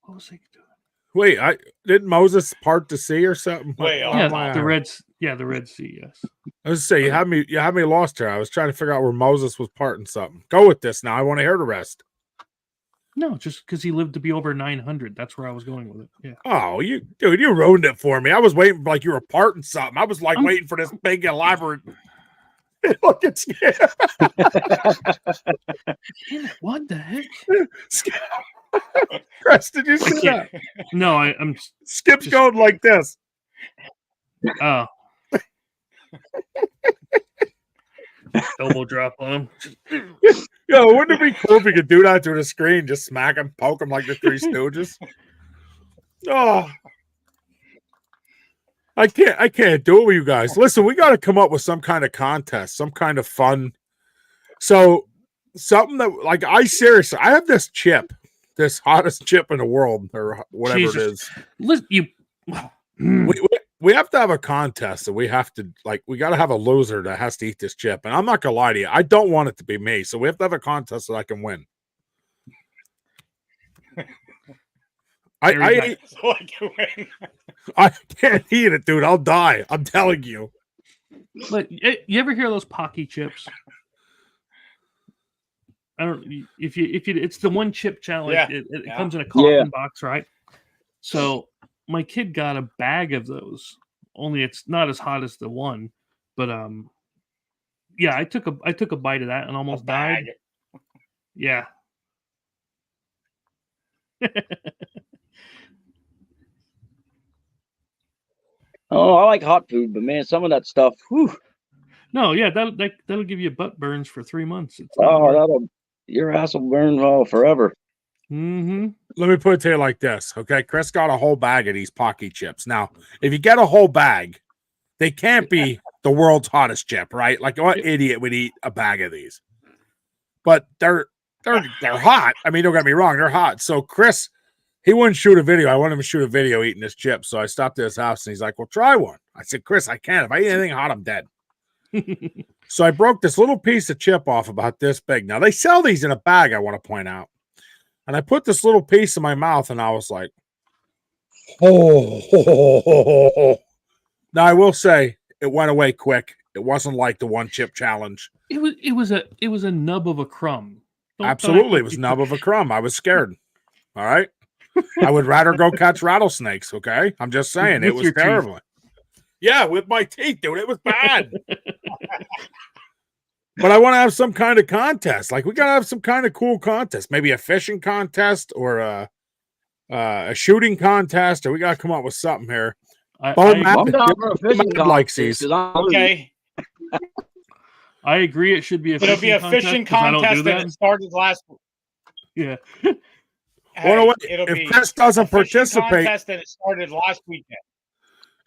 Speaker 2: What was I doing?
Speaker 3: Wait, didn't Moses part the sea or something?
Speaker 5: Way off.
Speaker 2: Yeah,
Speaker 3: Why-
Speaker 2: the Red Sea. Yes.
Speaker 3: I was gonna say you had me lost here. I was trying to figure out where Moses was parting something. Go with this now. I want to hear the rest.
Speaker 2: No, just because he lived to be over 900. That's where I was going with it. Yeah.
Speaker 3: Oh, you ruined it for me. I was waiting like you were parting something. I was like waiting for this big elaborate. Look at
Speaker 2: What the heck?
Speaker 3: Chris, did you see that?
Speaker 2: No, I'm
Speaker 3: Skip's
Speaker 2: just-
Speaker 3: going like this.
Speaker 2: oh. Elbow drop on him.
Speaker 3: Yo, wouldn't it be cool if you could do that through the screen? Just smack him, poke him like the Three Stooges. Oh, I can't do it with you guys. Listen, we got to come up with some kind of contest, some kind of fun. So something that, like, I have this chip, this hottest chip in the world, or whatever it
Speaker 2: Jesus.
Speaker 3: is.
Speaker 2: Listen, you.
Speaker 3: We have to have a contest, and we got to have a loser that has to eat this chip. And I'm not gonna lie to you, I don't want it to be me. So we have to have a contest that I can win. I can't eat it, dude. I'll die. I'm telling you.
Speaker 2: But you ever hear those Pocky chips? I don't. If you, it's the one chip challenge.
Speaker 5: Yeah.
Speaker 2: It
Speaker 5: Yeah.
Speaker 2: comes in a coffin
Speaker 4: Yeah.
Speaker 2: box, right? So my kid got a bag of those. Only it's not as hot as the one, but yeah. I took a bite of that and almost died. Yeah.
Speaker 4: Oh, I like hot food, but man, some of that stuff. Whew,
Speaker 2: No, yeah, that'll give you butt burns for 3 months. It's not
Speaker 4: oh, your ass will burn forever.
Speaker 2: mm-hmm.
Speaker 3: Let me put it to you like this, okay? Chris got a whole bag of these Pocky chips. Now, if you get a whole bag, they can't be the world's hottest chip, right? Like, what idiot would eat a bag of these? But they're hot. I mean, don't get me wrong, they're hot. So Chris, he wouldn't shoot a video. I wanted him to shoot a video eating this chip. So I stopped at his house and he's like, well, try one. I said, Chris, I can't. If I eat anything hot, I'm dead. So I broke this little piece of chip off about this big. Now, they sell these in a bag, I want to point out. And I put this little piece in my mouth and I was like, oh. Now, I will say it went away quick. It wasn't like the one chip challenge.
Speaker 2: It was a nub of a crumb.
Speaker 3: Absolutely. It was nub of a crumb. I was scared. All right. I would rather go catch rattlesnakes. Okay. I'm just saying it
Speaker 2: With
Speaker 3: was
Speaker 2: your teeth.
Speaker 3: terrible. Yeah, with my teeth, dude. It was bad. But I want to have some kind of contest. Like, we got to have some kind of cool contest. Maybe a fishing contest or a shooting contest, or we got to come up with something here.
Speaker 2: I
Speaker 4: I'm down for a fishing
Speaker 3: likes
Speaker 4: contest,
Speaker 3: these.
Speaker 4: 'cause I'm
Speaker 5: Okay,
Speaker 2: I agree. It should be a
Speaker 5: it'll be a fishing contest, and
Speaker 2: that.
Speaker 5: it started last.
Speaker 2: Yeah.
Speaker 3: Well, no, wait.
Speaker 5: It'll
Speaker 3: If
Speaker 5: be
Speaker 3: Chris doesn't
Speaker 5: a fishing
Speaker 3: participate,
Speaker 5: contest, and it started last weekend.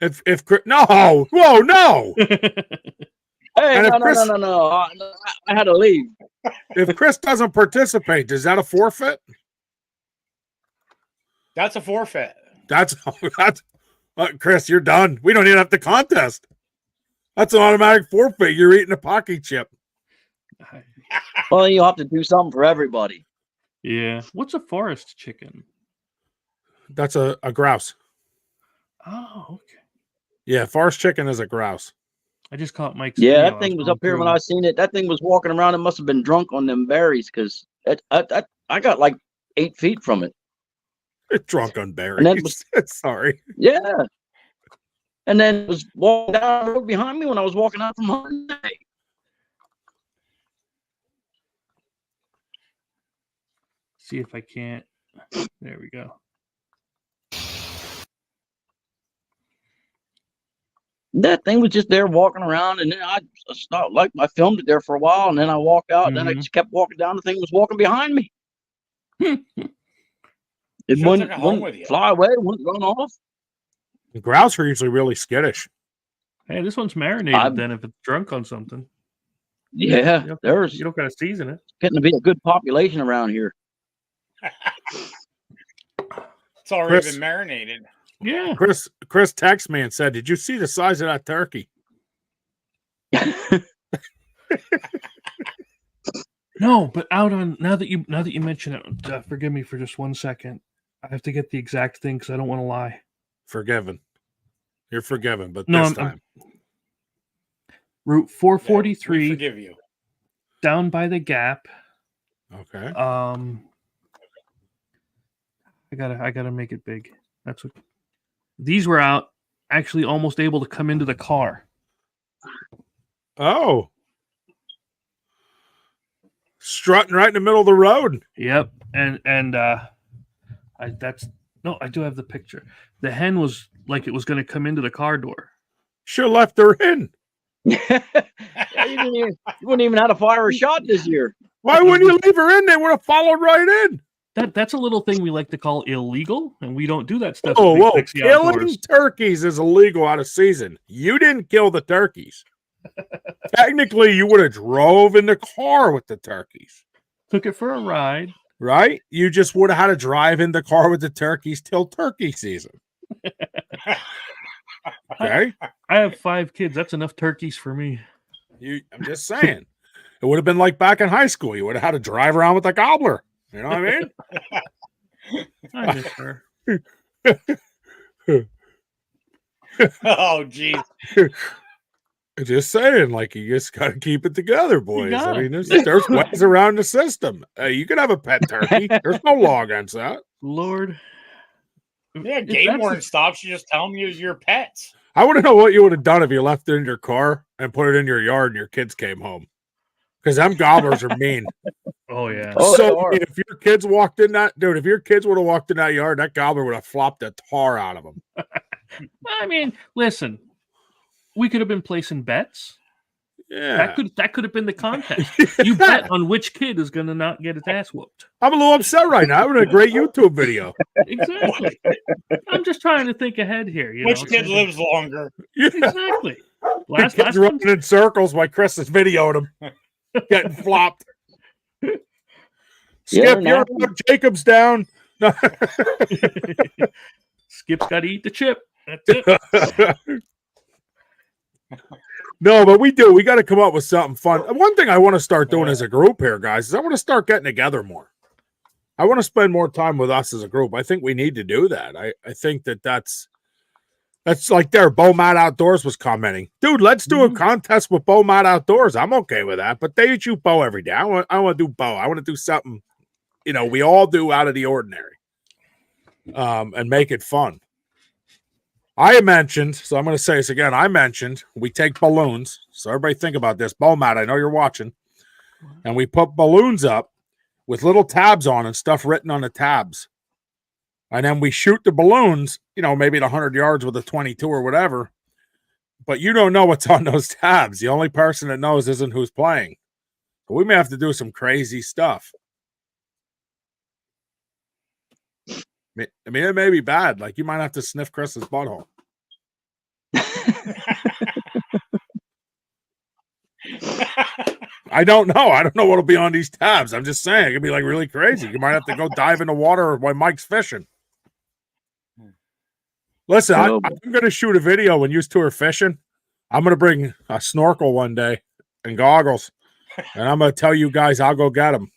Speaker 3: if Chris, no, whoa, no.
Speaker 4: Hey,
Speaker 3: And if
Speaker 4: no,
Speaker 3: Chris-
Speaker 4: no. I had to leave.
Speaker 3: If Chris doesn't participate, is that a forfeit?
Speaker 5: That's a forfeit.
Speaker 3: That's Chris, you're done. We don't even have to contest. That's an automatic forfeit. You're eating a Pocky chip.
Speaker 4: Well, you'll have to do something for everybody.
Speaker 2: Yeah. What's a forest chicken?
Speaker 3: That's a grouse.
Speaker 2: Oh, okay.
Speaker 3: Yeah, forest chicken is a grouse.
Speaker 2: I just caught Mike's.
Speaker 4: Yeah,
Speaker 2: video.
Speaker 4: that thing was
Speaker 2: going
Speaker 4: up here when
Speaker 2: through.
Speaker 4: I seen it. That thing was walking around. It must have been drunk on them berries because I got like 8 feet from it.
Speaker 3: Drunk on berries.
Speaker 4: And that was-
Speaker 3: Sorry.
Speaker 4: Yeah. And then it was walking down the road behind me when I was walking out from home today.
Speaker 2: See if I can't. There we go.
Speaker 4: That thing was just there walking around, and then I stopped. Like, I filmed it there for a while, and then I walked out. And then I
Speaker 2: Mhm.
Speaker 4: just kept walking down. The thing was walking behind me. It
Speaker 5: Feels
Speaker 4: wouldn't,
Speaker 5: like a home with
Speaker 4: wouldn't
Speaker 5: you.
Speaker 4: fly away, wouldn't run off.
Speaker 3: Grouse are usually really skittish.
Speaker 2: Hey, this one's marinated.
Speaker 4: I'm-
Speaker 2: Then if it's drunk on something,
Speaker 4: Yeah,
Speaker 2: you don't,
Speaker 4: there's
Speaker 2: you don't got to season it.
Speaker 4: getting to be a good population around here.
Speaker 5: It's already
Speaker 3: Chris.
Speaker 5: been marinated.
Speaker 2: Yeah.
Speaker 3: Chris texted me and said, "Did you see the size of that turkey?"
Speaker 2: No, but out on now that you mention it, forgive me for just 1 second. I have to get the exact thing because I don't want to lie.
Speaker 3: Forgiven. You're forgiven, but
Speaker 2: No,
Speaker 3: this
Speaker 2: I'm
Speaker 3: time.
Speaker 2: Route
Speaker 5: We
Speaker 2: 443
Speaker 5: forgive you.
Speaker 2: down by the Gap.
Speaker 3: Okay.
Speaker 2: I gotta make it big. That's what these were out. Actually, almost able to come into the car.
Speaker 3: Oh. Strutting right in the middle of the road.
Speaker 2: Yep, and I do have the picture. The hen was like it was going to come into the car door.
Speaker 3: Should have left her in.
Speaker 4: Yeah, you wouldn't even have to fire a shot this year.
Speaker 3: Why wouldn't you leave her in? They would have followed right in.
Speaker 2: That's a little thing we like to call illegal, and we don't do that stuff.
Speaker 3: Oh,
Speaker 2: at Big
Speaker 3: whoa.
Speaker 2: Sexy
Speaker 3: Killing
Speaker 2: Outdoors.
Speaker 3: turkeys is illegal out of season. You didn't kill the turkeys. Technically, you would have drove in the car with the turkeys.
Speaker 2: Took it for a ride.
Speaker 3: Right? You just would have had to drive in the car with the turkeys till turkey season. Okay?
Speaker 2: I have 5 kids. That's enough turkeys for me.
Speaker 3: I'm just saying. It would have been like back in high school. You would have had to drive around with a gobbler. You know what I mean?
Speaker 2: I miss her.
Speaker 5: Oh, geez.
Speaker 3: Just saying, like, you just got to keep it together, boys.
Speaker 2: got
Speaker 3: I
Speaker 2: it.
Speaker 3: mean, there's ways around the system. You can have a pet turkey. There's no law against that.
Speaker 2: Lord.
Speaker 5: Yeah,
Speaker 2: If
Speaker 5: game
Speaker 2: that's
Speaker 5: warden stops. You just tell them you're your pets.
Speaker 3: I want to know what you would have done if you left it in your car and put it in your yard and your kids came home. Because them gobblers are mean.
Speaker 2: Oh, yeah.
Speaker 4: Oh, they
Speaker 3: So
Speaker 4: are.
Speaker 3: if your kids walked in that, dude, if your kids would have walked in that yard, that gobbler would have flopped the tar out of them.
Speaker 2: I mean, listen, we could have been placing bets.
Speaker 3: Yeah.
Speaker 2: That could have been the contest. You bet on which kid is going to not get his ass whooped.
Speaker 3: I'm a little upset right now. I'm in a great YouTube video.
Speaker 2: Exactly. I'm just trying to think ahead here.
Speaker 5: Which kid lives longer?
Speaker 3: Yeah.
Speaker 2: Exactly.
Speaker 3: The
Speaker 2: Last
Speaker 3: kids
Speaker 2: one,
Speaker 3: running in circles while Chris is videoing them. Getting flopped. Skip,
Speaker 4: they're
Speaker 3: you're up, Jacob's down. No.
Speaker 2: Skip's got to eat the chip. That's it.
Speaker 3: No, but we do. We got to come up with something fun. One thing I want to start doing as a group here, guys, is I want to start getting together more. I want to spend more time with us as a group. I think we need to do that. I think that's like there. Bow Mat Outdoors was commenting, dude. Let's do a contest with Bow Mat Outdoors. I'm okay with that, but they shoot bow every day. I want to do bow. I want to do something, we all do out of the ordinary, and make it fun. I mentioned, so I'm going to say this again. I mentioned we take balloons. So everybody think about this. Bow Mat, I know you're watching. And we put balloons up with little tabs on and stuff written on the tabs. And then we shoot the balloons, maybe at 100 yards with a 22 or whatever. But you don't know what's on those tabs. The only person that knows isn't who's playing. So we may have to do some crazy stuff. I mean, it may be bad. Like, you might have to sniff Chris's butthole. I don't know. I don't know what'll be on these tabs. I'm just saying. It could be, like, really crazy. You might have to go dive in the water while Mike's fishing. Listen, I'm going to shoot a video when you two are fishing. I'm going to bring a snorkel one day and goggles. And I'm going to tell you guys I'll go get them.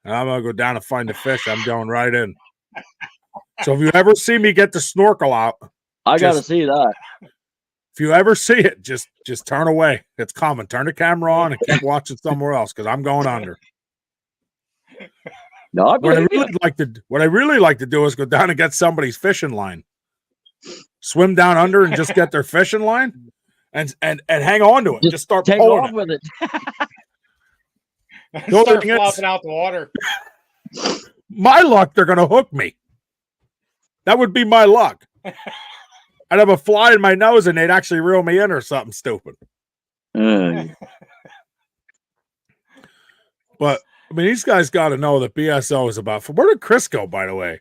Speaker 3: And I'm going to go down and find the fish. I'm going right in. So if you ever see me get the snorkel out,
Speaker 4: I got to see that.
Speaker 3: if you ever see it, just turn away. It's coming. Turn the camera on and keep watching somewhere else because I'm going under.
Speaker 4: No, I
Speaker 3: What I
Speaker 4: believe
Speaker 3: really like to do is go down and get somebody's fishing line, swim down under and just get their fishing line, and hang on to it. Just start
Speaker 4: take
Speaker 3: pulling
Speaker 4: off
Speaker 3: it.
Speaker 4: with it.
Speaker 5: Start
Speaker 3: thing is-
Speaker 5: flopping out the water.
Speaker 3: My luck, they're going to hook me. That would be my luck. I'd have a fly in my nose and they'd actually reel me in or something stupid. But I mean, these guys got to know that BSO is about. Where did Chris go, by the way?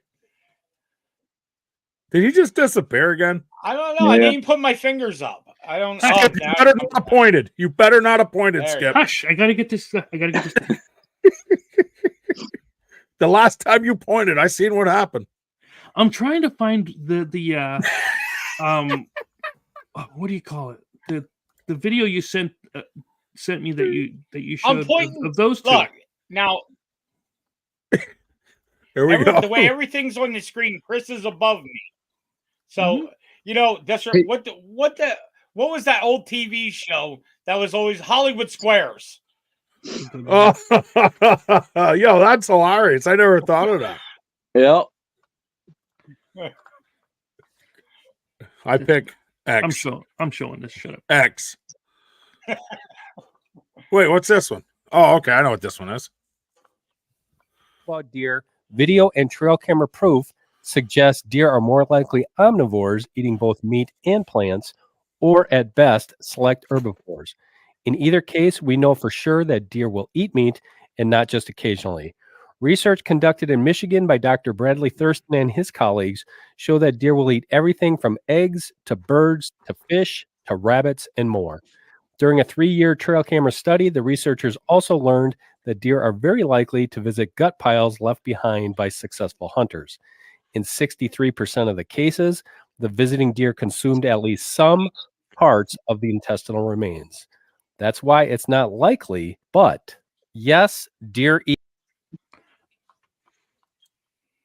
Speaker 3: Did he just disappear again?
Speaker 5: I don't know. I didn't even put my fingers up. I don't know.
Speaker 3: Skip, you better not have pointed. You better not have pointed,
Speaker 5: There you
Speaker 3: Skip.
Speaker 2: Hush! I gotta get this. I gotta get this.
Speaker 3: The last time you pointed, I seen what happened.
Speaker 2: I'm trying to find the what do you call it? The video you sent sent me that you
Speaker 5: I'm
Speaker 2: showed
Speaker 5: pointing
Speaker 2: of those two.
Speaker 5: Look, now
Speaker 3: Here we go.
Speaker 5: the way everything's on the screen, Chris is above me. So that's
Speaker 4: Hey.
Speaker 5: what was that old TV show that was always Hollywood Squares?
Speaker 3: Oh, yo, that's hilarious. I never thought of that.
Speaker 4: Yeah.
Speaker 3: I pick X.
Speaker 2: I'm showing this. Shut up.
Speaker 3: X. Wait, what's this one? Oh, okay. I know what this one is.
Speaker 8: About deer, video and trail camera proof suggests deer are more likely omnivores, eating both meat and plants, or at best, select herbivores. In either case, we know for sure that deer will eat meat and not just occasionally. Research conducted in Michigan by Dr. Bradley Thurston and his colleagues show that deer will eat everything from eggs to birds to fish to rabbits and more. During a 3-year trail camera study, the researchers also learned that deer are very likely to visit gut piles left behind by successful hunters. In 63% of the cases, the visiting deer consumed at least some parts of the intestinal remains. That's why it's not likely, but yes, deer eat.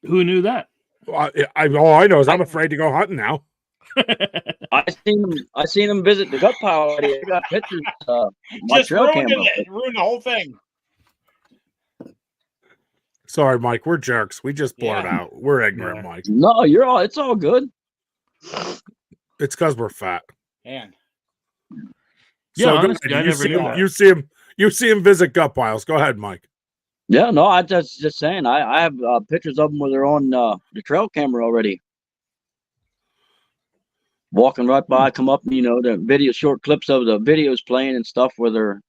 Speaker 2: Who knew that?
Speaker 3: All I know is I'm afraid to go hunting now.
Speaker 4: I seen him visit the gut pile already. I got pictures. My
Speaker 5: Just
Speaker 4: trail
Speaker 5: ruined
Speaker 4: camera.
Speaker 5: it. Ruined the whole thing.
Speaker 3: Sorry, Mike. We're jerks. We just blurt
Speaker 5: Yeah.
Speaker 3: out. We're ignorant,
Speaker 2: Yeah.
Speaker 3: Mike.
Speaker 4: No, it's all good.
Speaker 3: It's because we're fat.
Speaker 5: Man.
Speaker 2: Yeah,
Speaker 3: go
Speaker 2: honestly,
Speaker 3: ahead.
Speaker 2: I never knew that.
Speaker 3: You see him visit gut piles. Go ahead, Mike.
Speaker 4: Yeah, no, I just saying. I have pictures of them where they're on the trail camera already. Walking right by, come up, the short clips of the videos playing and stuff where they're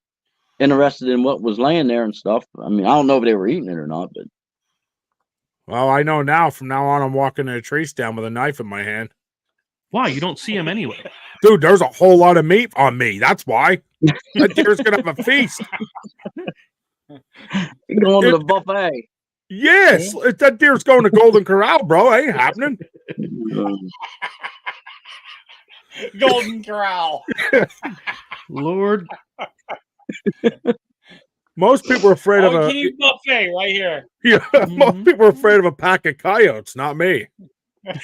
Speaker 4: interested in what was laying there and stuff. I mean, I don't know if they were eating it or not, but
Speaker 3: Well, I know now. From now on, I'm walking in a tree stand with a knife in my hand.
Speaker 2: Why? You don't see him anyway.
Speaker 3: Dude, there's a whole lot of meat on me. That's why. That deer's going to have a feast.
Speaker 4: you're going to the buffet.
Speaker 3: Yes. That deer's going to Golden Corral, bro. Ain't happening.
Speaker 5: Golden Corral.
Speaker 2: Lord,
Speaker 3: Most people are afraid of a
Speaker 5: King buffet right here.
Speaker 3: yeah, most people are afraid of a pack of coyotes, not me. I'll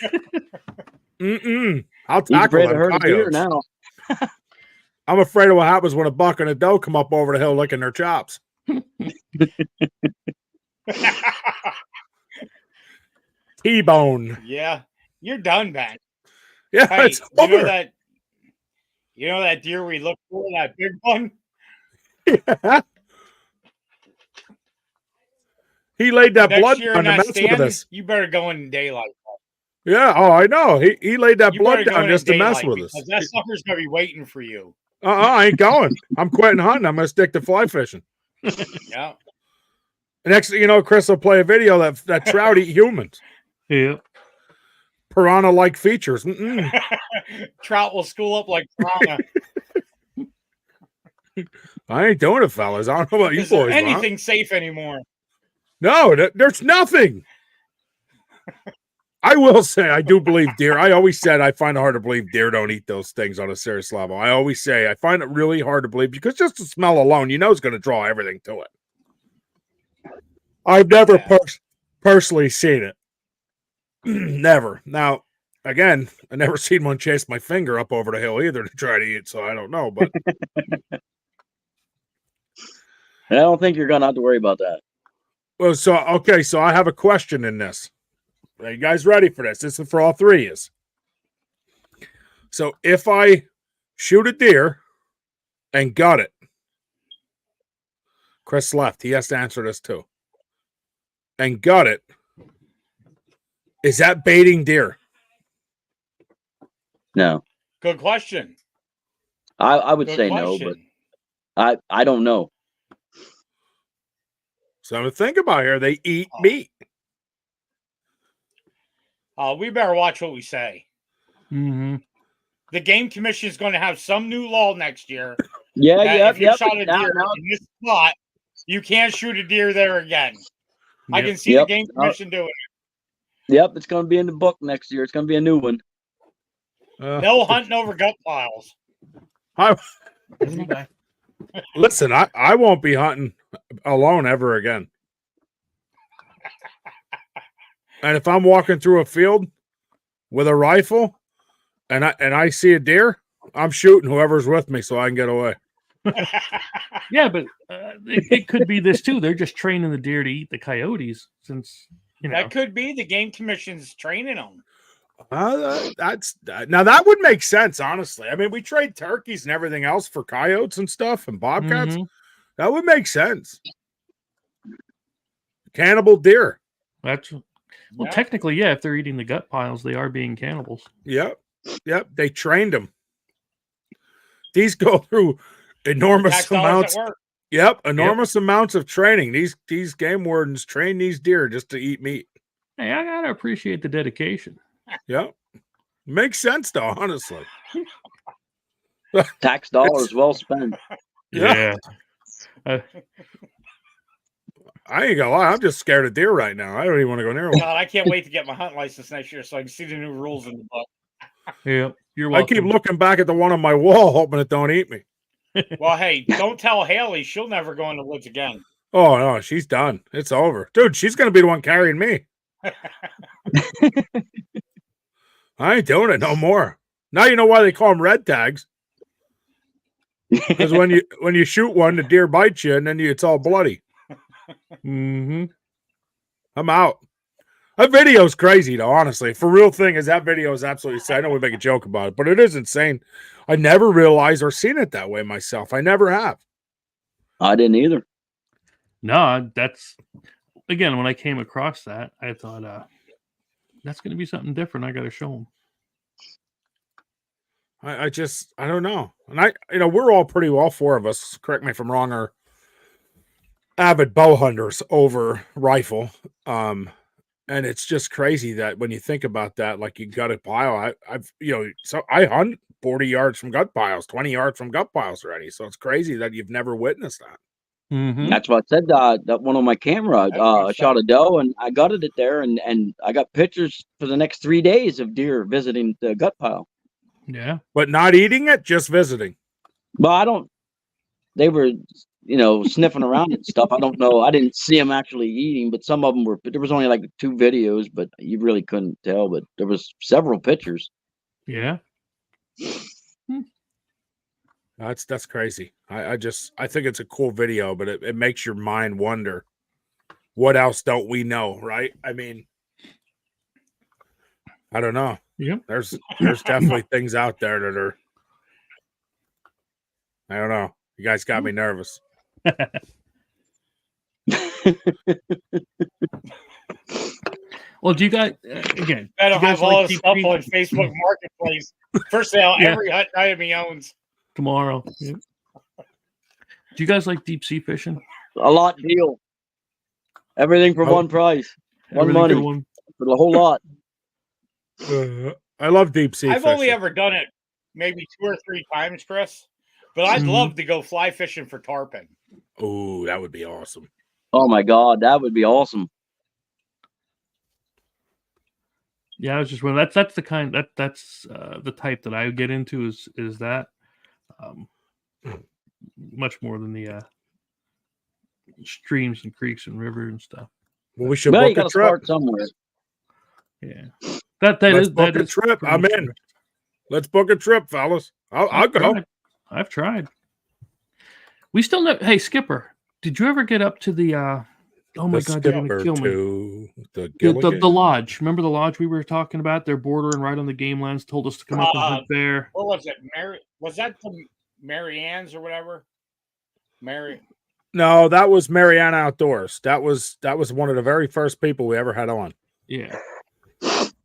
Speaker 4: He's
Speaker 3: tackle
Speaker 4: afraid to
Speaker 3: them
Speaker 4: hurt a deer
Speaker 3: coyotes.
Speaker 4: now.
Speaker 3: I'm afraid of what happens when a buck and a doe come up over the hill licking their chops. T-bone.
Speaker 5: Yeah. You're done, Ben.
Speaker 3: Yeah,
Speaker 5: Hey,
Speaker 3: it's over.
Speaker 5: You know that deer we looked for, that big one?
Speaker 3: Yeah. He laid that
Speaker 5: Next
Speaker 3: blood
Speaker 5: year
Speaker 3: down
Speaker 5: in
Speaker 3: to
Speaker 5: that
Speaker 3: mess with
Speaker 5: stand,
Speaker 3: us.
Speaker 5: you better go in daylight.
Speaker 3: Yeah, oh, I know. He laid that
Speaker 5: You
Speaker 3: blood
Speaker 5: better go
Speaker 3: down
Speaker 5: in
Speaker 3: just to mess
Speaker 5: daylight
Speaker 3: with us.
Speaker 5: because that sucker's gonna be waiting for you.
Speaker 3: I ain't going. I'm quitting hunting. I'm gonna stick to fly fishing.
Speaker 5: Yeah.
Speaker 3: Next thing you know, Chris will play a video that trout eat humans.
Speaker 2: yeah.
Speaker 3: Piranha-like features.
Speaker 5: Trout will school up like piranha.
Speaker 3: I ain't doing it, fellas. I don't know about you
Speaker 5: Is there
Speaker 3: boys. Huh?
Speaker 5: anything safe anymore?
Speaker 3: No, there's nothing. I will say I do believe deer. I always said I find it hard to believe deer don't eat those things on a serious level. I always say I find it really hard to believe because just the smell alone, it's going to draw everything to it. I've never personally seen it. Never. Now, again, I never seen one chase my finger up over the hill either to try to eat, so I don't know. But
Speaker 4: I don't think you're gonna have to worry about that.
Speaker 3: well, so I have a question in this. Are you guys ready for this? This is for all three. So if I shoot a deer and gut it, Chris left. He has to answer this too. And gut it. Is that baiting deer?
Speaker 4: No,
Speaker 5: Good question.
Speaker 4: I would
Speaker 5: Good
Speaker 4: say
Speaker 5: question.
Speaker 4: no, but I don't know.
Speaker 3: Something to think about here. They eat meat.
Speaker 5: We better watch what we say.
Speaker 2: Mm-hmm.
Speaker 5: The Game Commission is going to have some new law next year.
Speaker 4: Yeah,
Speaker 5: that if you shot a deer
Speaker 4: Now-
Speaker 5: in this spot, you can't shoot a deer there again. I
Speaker 2: Yep.
Speaker 5: can see the Game Commission doing it.
Speaker 4: Yep, it's gonna be in the book next year. It's gonna be a new one.
Speaker 5: No hunting over gut piles.
Speaker 3: Listen, I won't be hunting alone ever again. And if I'm walking through a field with a rifle and I see a deer, I'm shooting whoever's with me so I can get away.
Speaker 2: Yeah, but it could be this too. They're just training the deer to eat the coyotes, since
Speaker 5: that could be the game commission's training them.
Speaker 3: Now that would make sense, honestly. I mean, we trade turkeys and everything else for coyotes and stuff and bobcats.
Speaker 2: Mm-hmm.
Speaker 3: That would make sense. Cannibal deer.
Speaker 2: Well, technically, yeah. If they're eating the gut piles, they are being cannibals.
Speaker 3: Yep. They trained them. These go through enormous amounts. Yep, enormous amounts of training. These game wardens train these deer just to eat meat.
Speaker 2: Hey, I gotta appreciate the dedication.
Speaker 3: Yep, makes sense though, honestly.
Speaker 4: Tax dollars well spent.
Speaker 3: Yeah. I ain't gonna lie, I'm just scared of deer right now. I don't even want to go near one.
Speaker 5: God, I can't wait to get my hunt license next year so I can see the new rules in the book.
Speaker 2: Yeah, you're welcome.
Speaker 3: I keep looking back at the one on my wall, hoping it don't eat me.
Speaker 5: Well, hey, don't tell Haley; she'll never go in the woods again.
Speaker 3: Oh no, she's done. It's over, dude. She's gonna be the one carrying me. I ain't doing it no more. Now you know why they call them red tags. Because when you shoot one, the deer bites you, and then it's all bloody.
Speaker 2: Mm-hmm.
Speaker 3: I'm out. That video's crazy, though, honestly. For real thing is that video is absolutely insane. I know we make a joke about it, but it is insane. I never realized or seen it that way myself. I never have.
Speaker 4: I didn't either.
Speaker 2: No, that's, again, when I came across that, I thought, that's going to be something different. I got to show them.
Speaker 3: I don't know. And we're all all four of us, correct me if I'm wrong, are avid bow hunters over rifle. And it's just crazy that when you think about that, like you got a pile, so I hunt 40 yards from gut piles, 20 yards from gut piles already. So it's crazy that you've never witnessed that.
Speaker 2: Mm-hmm.
Speaker 4: That's what I said. That one on my camera, I shot a doe and I gutted it there, and I got pictures for the next 3 days of deer visiting the gut pile.
Speaker 2: Yeah,
Speaker 3: but not eating it, just visiting.
Speaker 4: Well, they were, sniffing around and stuff. I don't know. I didn't see them actually eating, but some of them were. But there was only like 2 videos, but you really couldn't tell. But there was several pictures.
Speaker 2: Yeah.
Speaker 3: That's crazy. I think it's a cool video, but it makes your mind wonder, what else don't we know, right? I mean, I don't know.
Speaker 2: Yep.
Speaker 3: There's definitely things out there that are, I don't know. You guys got me nervous.
Speaker 2: Well, do you guys again?
Speaker 5: Better have all
Speaker 2: like
Speaker 5: his stuff on Facebook Marketplace for sale.
Speaker 2: Yeah.
Speaker 5: Every hunt item he owns
Speaker 2: tomorrow. Yeah. Do you guys like deep sea fishing?
Speaker 4: A lot deal. Everything for one price, one money for the whole lot.
Speaker 3: I love deep sea.
Speaker 5: I've
Speaker 3: fishing.
Speaker 5: only ever done it maybe 2 or 3 times, Chris. But I'd love to go fly fishing for tarpon.
Speaker 3: Oh, that would be awesome.
Speaker 4: Oh my God, that would be awesome.
Speaker 2: Yeah, I was just wondering. That's the kind that's the type that I would get into is that much more than the streams and creeks and rivers and stuff.
Speaker 3: Well, we should book a trip
Speaker 4: start somewhere.
Speaker 2: Yeah,
Speaker 3: that is a trip. I'm in. Let's book a trip, fellas. I'll go.
Speaker 2: I've tried. We still know. Hey, Skipper, did you ever get up to the? Oh my God, they're gonna kill me. The lodge. Remember the lodge we were talking about? They're bordering right on the game lands. Told us to come up and hunt there.
Speaker 5: What was it? Was that from Mary Ann's or whatever?
Speaker 3: No, that was Marianne Outdoors. That was one of the very first people we ever had on.
Speaker 2: Yeah.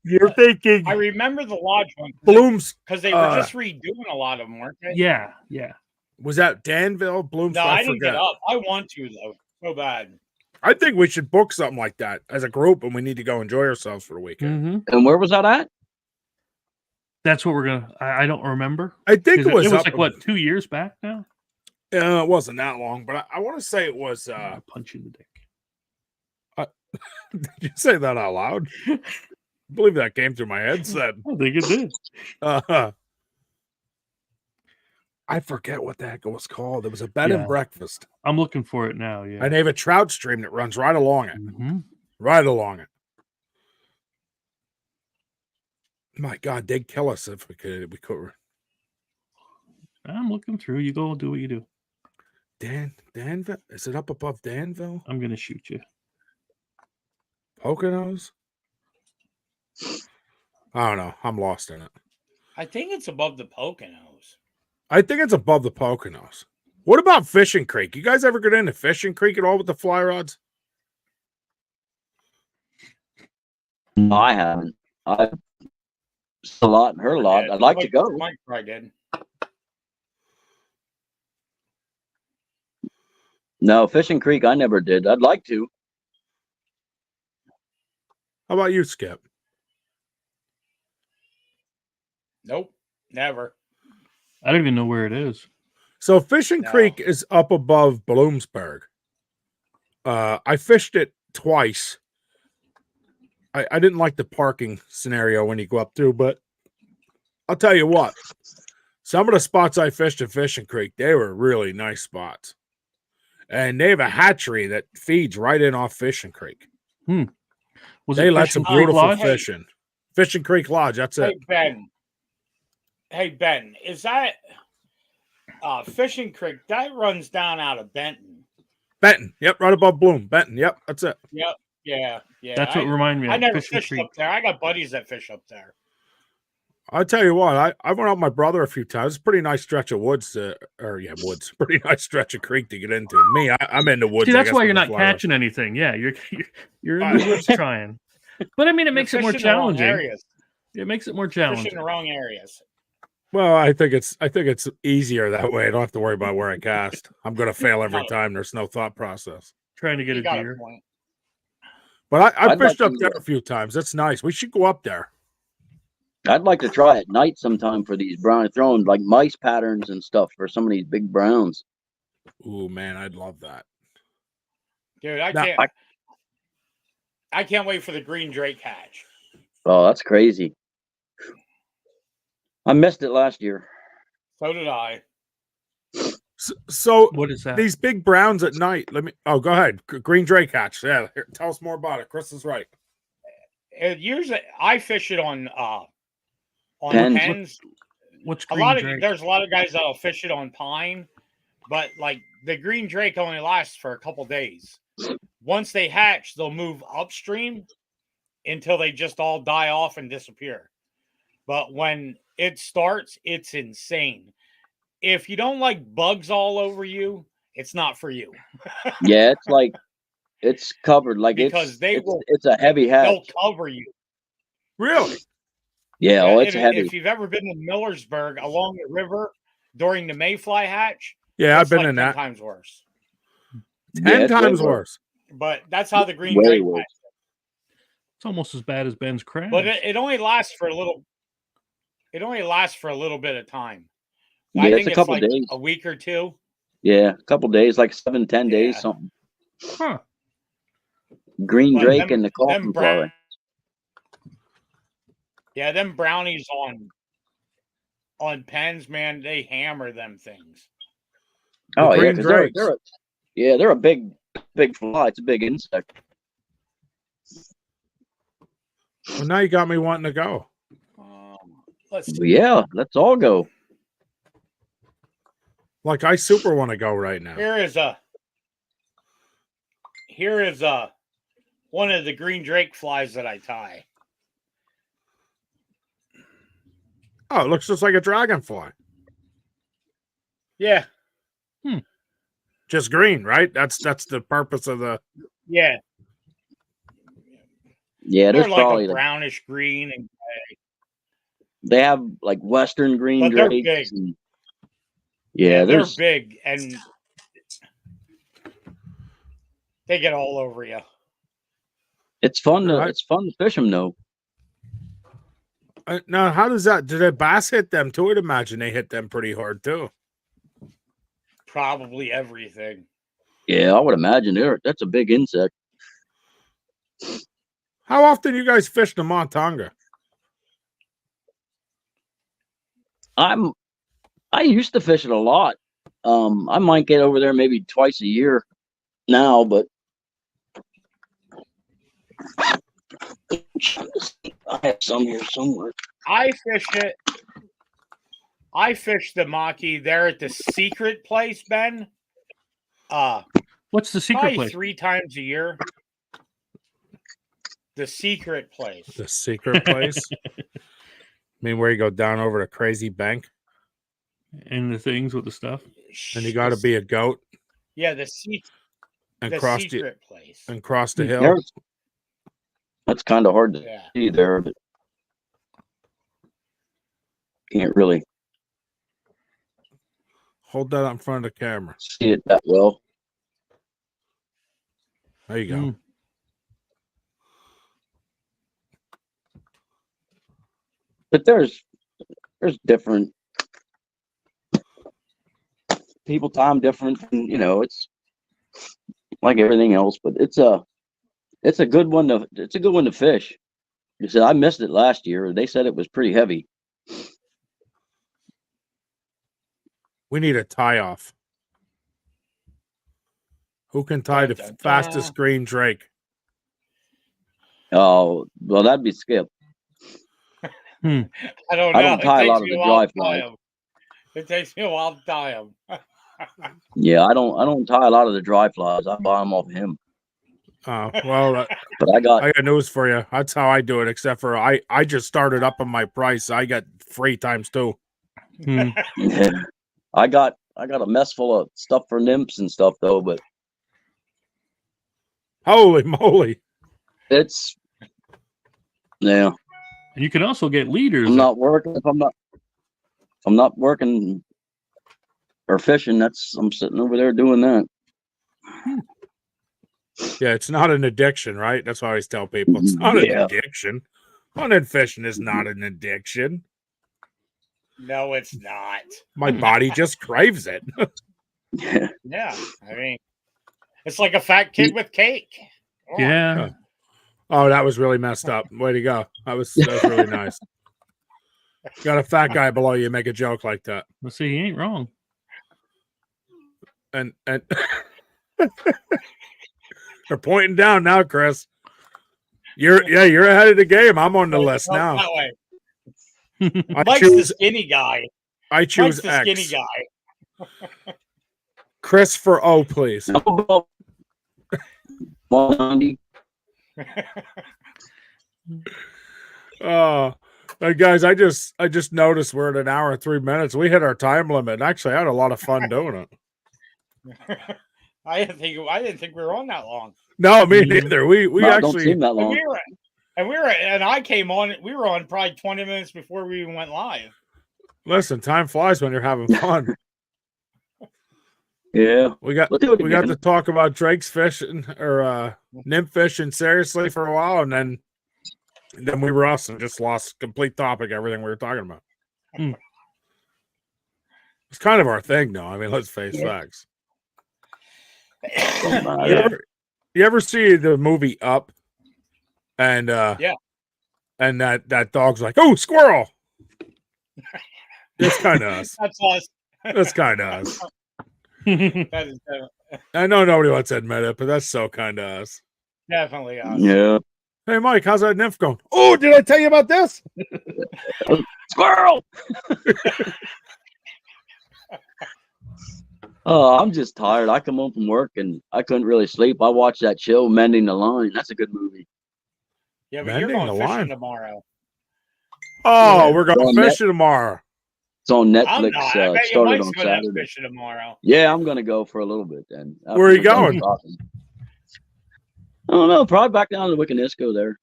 Speaker 3: You're thinking.
Speaker 5: I remember the lodge one.
Speaker 3: Bloom's,
Speaker 5: because they were just redoing a lot of them, weren't they?
Speaker 2: Yeah.
Speaker 3: Was that Danville? Bloom's?
Speaker 5: No, I didn't get up. I want to though, so bad.
Speaker 3: I think we should book something like that as a group, and we need to go enjoy ourselves for the weekend.
Speaker 2: Mm-hmm.
Speaker 4: And where was that at?
Speaker 2: That's what we're gonna. I don't remember.
Speaker 3: I think it was
Speaker 2: like what 2 years back now.
Speaker 3: It wasn't that long, but I want to say it was.
Speaker 2: Punch in the dick.
Speaker 3: Did you say that out loud? I believe that came through my headset.
Speaker 2: I think it did.
Speaker 3: I I forget what the heck it was called. It was a bed and
Speaker 2: Yeah.
Speaker 3: breakfast.
Speaker 2: I'm looking for it now. Yeah.
Speaker 3: And they have a trout stream that runs right along it.
Speaker 2: Mm-hmm.
Speaker 3: Right along it. My God, they'd kill us if we could.
Speaker 2: I'm looking through. You go do what you do.
Speaker 3: Danville? Is it up above Danville?
Speaker 2: I'm gonna shoot you.
Speaker 3: Poconos? I don't know. I'm lost in it.
Speaker 5: I think it's above the Poconos.
Speaker 3: I think it's above the Poconos. What about Fishing Creek? You guys ever get into Fishing Creek at all with the fly rods?
Speaker 4: No, I haven't. I've seen a lot and heard a lot.
Speaker 5: Yeah,
Speaker 4: I'd like to go.
Speaker 5: Mike probably did.
Speaker 4: No, Fishing Creek, I never did. I'd like to.
Speaker 3: How about you, Skip?
Speaker 5: Nope, never.
Speaker 2: I don't even know where it is.
Speaker 3: So Fishing
Speaker 5: No.
Speaker 3: Creek is up above Bloomsburg. I fished it twice. I didn't like the parking scenario when you go up through, but I'll tell you what. Some of the spots I fished at Fishing Creek, they were really nice spots. And they have a hatchery that feeds right in off Fishing Creek.
Speaker 2: Was
Speaker 3: They
Speaker 2: it
Speaker 3: let
Speaker 2: Fishing
Speaker 3: some
Speaker 2: Creek
Speaker 3: beautiful
Speaker 2: Lodge?
Speaker 3: fishing. Fishing Creek Lodge, that's it.
Speaker 5: Hey Ben, is that Fishing Creek that runs down out of Benton?
Speaker 3: Benton, yep, right above Bloom. Benton, yep, that's it.
Speaker 5: Yep, yeah.
Speaker 2: That's what reminded me of
Speaker 5: I never
Speaker 2: Fishing
Speaker 5: fished
Speaker 2: Creek.
Speaker 5: up there. I got buddies that fish up there.
Speaker 3: I'll tell you what, I went out with my brother a few times. It's a pretty nice stretch of woods, woods. Pretty nice stretch of creek to get into. Me, I'm in the woods.
Speaker 2: See,
Speaker 3: I
Speaker 2: that's
Speaker 3: guess,
Speaker 2: why
Speaker 3: with
Speaker 2: you're
Speaker 3: the
Speaker 2: not
Speaker 3: fly rod.
Speaker 2: catching anything. Yeah, you're in the woods trying. But I mean, it makes it more
Speaker 5: Fishing the wrong
Speaker 2: challenging.
Speaker 5: areas.
Speaker 2: It makes it more
Speaker 5: Fishing
Speaker 2: challenging.
Speaker 5: the wrong areas.
Speaker 3: Well, I think it's easier that way. I don't have to worry about where I cast. I'm going to fail every time. There's no thought process.
Speaker 2: Trying to get
Speaker 5: You
Speaker 2: a
Speaker 5: got
Speaker 2: deer.
Speaker 5: a point.
Speaker 3: But I
Speaker 4: I'd
Speaker 3: fished
Speaker 4: like
Speaker 3: up
Speaker 4: to-
Speaker 3: there a few times. That's nice. We should go up there.
Speaker 4: I'd like to try at night sometime for these brown throwing like mice patterns and stuff for some of these big browns.
Speaker 3: Ooh, man, I'd love that.
Speaker 5: Dude,
Speaker 3: Now,
Speaker 5: I can't wait for the green drake hatch.
Speaker 4: Oh, that's crazy. I missed it last year.
Speaker 5: So did I.
Speaker 3: So
Speaker 2: What is that?
Speaker 3: these big browns at night. Go ahead. Green Drake hatch. Yeah, here, tell us more about it. Chris is right.
Speaker 5: Usually, I fish it on
Speaker 4: Pens.
Speaker 5: pens.
Speaker 2: What's
Speaker 5: A
Speaker 2: green
Speaker 5: lot of
Speaker 2: drake?
Speaker 5: there's a lot of guys that'll fish it on pine, but like the green drake only lasts for a couple days. Once they hatch, they'll move upstream until they just all die off and disappear. But when it starts, it's insane. If you don't like bugs all over you, it's not for you.
Speaker 4: Yeah, it's like it's covered like
Speaker 5: Because
Speaker 4: it's a heavy hatch.
Speaker 5: They'll cover you.
Speaker 3: Really?
Speaker 4: Yeah, oh, it's heavy.
Speaker 5: If you've ever been to Millersburg along the river during the mayfly hatch,
Speaker 3: Yeah, I've
Speaker 5: it's
Speaker 3: been
Speaker 5: like
Speaker 3: in
Speaker 5: 10
Speaker 3: that.
Speaker 5: times worse.
Speaker 3: 10
Speaker 4: it's way
Speaker 3: times worse.
Speaker 5: But that's how the green
Speaker 4: Way
Speaker 5: drake
Speaker 4: worse.
Speaker 5: hatch.
Speaker 2: It's almost as bad as Ben's crabs.
Speaker 5: But it only lasts for a little. It only lasts for a little bit of time.
Speaker 4: Yeah,
Speaker 5: I
Speaker 4: it's
Speaker 5: think
Speaker 4: a
Speaker 5: it's
Speaker 4: couple
Speaker 5: like
Speaker 4: days.
Speaker 5: a week or two.
Speaker 4: Yeah, a couple days, like 7-10 days,
Speaker 5: Yeah.
Speaker 4: something.
Speaker 2: Huh.
Speaker 4: Green
Speaker 5: But
Speaker 4: Drake
Speaker 5: them-
Speaker 4: and the coffin
Speaker 5: them
Speaker 4: fly.
Speaker 5: Yeah, them brownies on pens, man, they hammer them things.
Speaker 4: Oh yeah,
Speaker 3: green
Speaker 4: 'cause
Speaker 3: drakes.
Speaker 4: they're a big fly. It's a big insect.
Speaker 3: Well, now you got me wanting to go.
Speaker 5: Let's see.
Speaker 4: But yeah, let's all go.
Speaker 3: Like I super want to go right now.
Speaker 5: Here is one of the green drake flies that I tie.
Speaker 3: Oh, it looks just like a dragonfly.
Speaker 5: Yeah,
Speaker 3: Just green, right? That's the purpose of the.
Speaker 5: yeah.
Speaker 4: Yeah,
Speaker 5: They're
Speaker 4: there's
Speaker 5: like
Speaker 4: probably
Speaker 5: a brownish green, and
Speaker 4: they have like Western green
Speaker 5: But they're
Speaker 4: drakes.
Speaker 5: big.
Speaker 4: And, yeah,
Speaker 5: they're
Speaker 4: there's
Speaker 5: big, and they get all over you.
Speaker 4: it's fun to
Speaker 3: Right.
Speaker 4: it's fun to fish them though.
Speaker 3: Now, how does that? Do the bass hit them too? I'd imagine they hit them pretty hard too.
Speaker 5: Probably everything.
Speaker 4: Yeah, I would imagine that's a big insect.
Speaker 3: How often you guys fish the Montonga?
Speaker 4: I'm I used to fish it a lot. I might get over there maybe twice a year now, but I have some here somewhere.
Speaker 5: I fish it. I fish the maki there at the secret place, Ben.
Speaker 2: What's the secret
Speaker 5: Probably
Speaker 2: place?
Speaker 5: 3 times a year. The secret place.
Speaker 3: The secret place. I mean, where you go down over the crazy bank
Speaker 2: And the things with the stuff.
Speaker 3: and you got to be a goat
Speaker 5: Yeah, the
Speaker 3: and cross
Speaker 5: secret place.
Speaker 3: and cross the hill.
Speaker 4: That's kind of hard to
Speaker 5: Yeah.
Speaker 4: see there, but can't really
Speaker 3: Hold that up in front of the camera.
Speaker 4: see it that well.
Speaker 3: There you go.
Speaker 2: Mm.
Speaker 4: But there's different people time different, and it's like everything else. But it's a good one to fish. You said I missed it last year. They said it was pretty heavy.
Speaker 3: We need a tie off. Who can tie the fastest green drake?
Speaker 4: Oh, well, that'd be Skip.
Speaker 5: I don't know.
Speaker 4: I don't tie a lot of the dry flies.
Speaker 5: It takes me a while to tie them.
Speaker 4: Yeah, I don't tie a lot of the dry flies. I buy them off him.
Speaker 3: Well,
Speaker 4: But I got
Speaker 3: news for you. That's how I do it. Except for I just started up on my price. I got free times 2.
Speaker 4: I got a mess full of stuff for nymphs and stuff though. But
Speaker 3: holy moly!
Speaker 4: it's yeah.
Speaker 2: And you can also get leaders.
Speaker 4: I'm not working if I'm not working or fishing. I'm sitting over there doing that.
Speaker 3: Yeah, it's not an addiction, right? That's what I always tell people. It's not an addiction. Hunting fishing is not an addiction.
Speaker 5: No, it's not.
Speaker 3: My body just craves it.
Speaker 5: Yeah, I mean, it's like a fat kid with cake.
Speaker 2: Yeah.
Speaker 3: Oh, that was really messed up. Way to go. That was really nice. Got a fat guy below you, make a joke like that.
Speaker 2: Let's see, he ain't wrong.
Speaker 3: And they're pointing down now, Chris. You're ahead of the game. I'm on the list now.
Speaker 5: That way.
Speaker 3: I
Speaker 5: Mike's
Speaker 3: choose
Speaker 5: the skinny guy.
Speaker 3: I choose
Speaker 5: Mike's the
Speaker 3: X.
Speaker 5: skinny guy.
Speaker 3: Chris for O, please.
Speaker 4: 190.
Speaker 3: Guys, I just noticed we're at an hour and 3 minutes. We hit our time limit. And actually, I had a lot of fun doing it.
Speaker 5: I didn't think we were on that long.
Speaker 3: No, me neither. We
Speaker 4: Don't
Speaker 3: actually
Speaker 4: seem that long.
Speaker 5: And I came on. We were on probably 20 minutes before we even went live.
Speaker 3: listen. Time flies when you're having fun.
Speaker 4: Yeah,
Speaker 3: We got to talk about Drake's fishing or nymph fishing seriously for a while, and then we were us and just lost complete topic. Everything we were talking about. It's kind of our thing, though. I mean, let's face facts. You ever see the movie Up? And and that dog's like, oh, squirrel. It's kind of us.
Speaker 5: That's us.
Speaker 3: That's kind of us.
Speaker 5: That is
Speaker 3: I know nobody wants to admit it, but that's so kind of us.
Speaker 5: definitely us.
Speaker 4: yeah.
Speaker 3: Hey, Mike, how's that nymph going? Oh, did I tell you about this?
Speaker 4: Squirrel. Oh, I'm just tired. I come home from work and I couldn't really sleep. I watched that show, Mending the Line. That's a good movie.
Speaker 5: Yeah, but you're
Speaker 3: Mending
Speaker 5: going
Speaker 3: the
Speaker 5: fishing
Speaker 3: line.
Speaker 5: tomorrow.
Speaker 3: Oh, we're going
Speaker 4: On
Speaker 3: fishing tomorrow.
Speaker 4: It's on
Speaker 5: I'm
Speaker 4: Netflix.
Speaker 5: not. I bet you
Speaker 4: Started
Speaker 5: Mike's
Speaker 4: on
Speaker 5: going to
Speaker 4: Saturday.
Speaker 5: fishing tomorrow.
Speaker 4: Yeah, I'm gonna go for a little bit then.
Speaker 3: Where are you going?
Speaker 4: I don't know. Probably back down to Wiconisco there.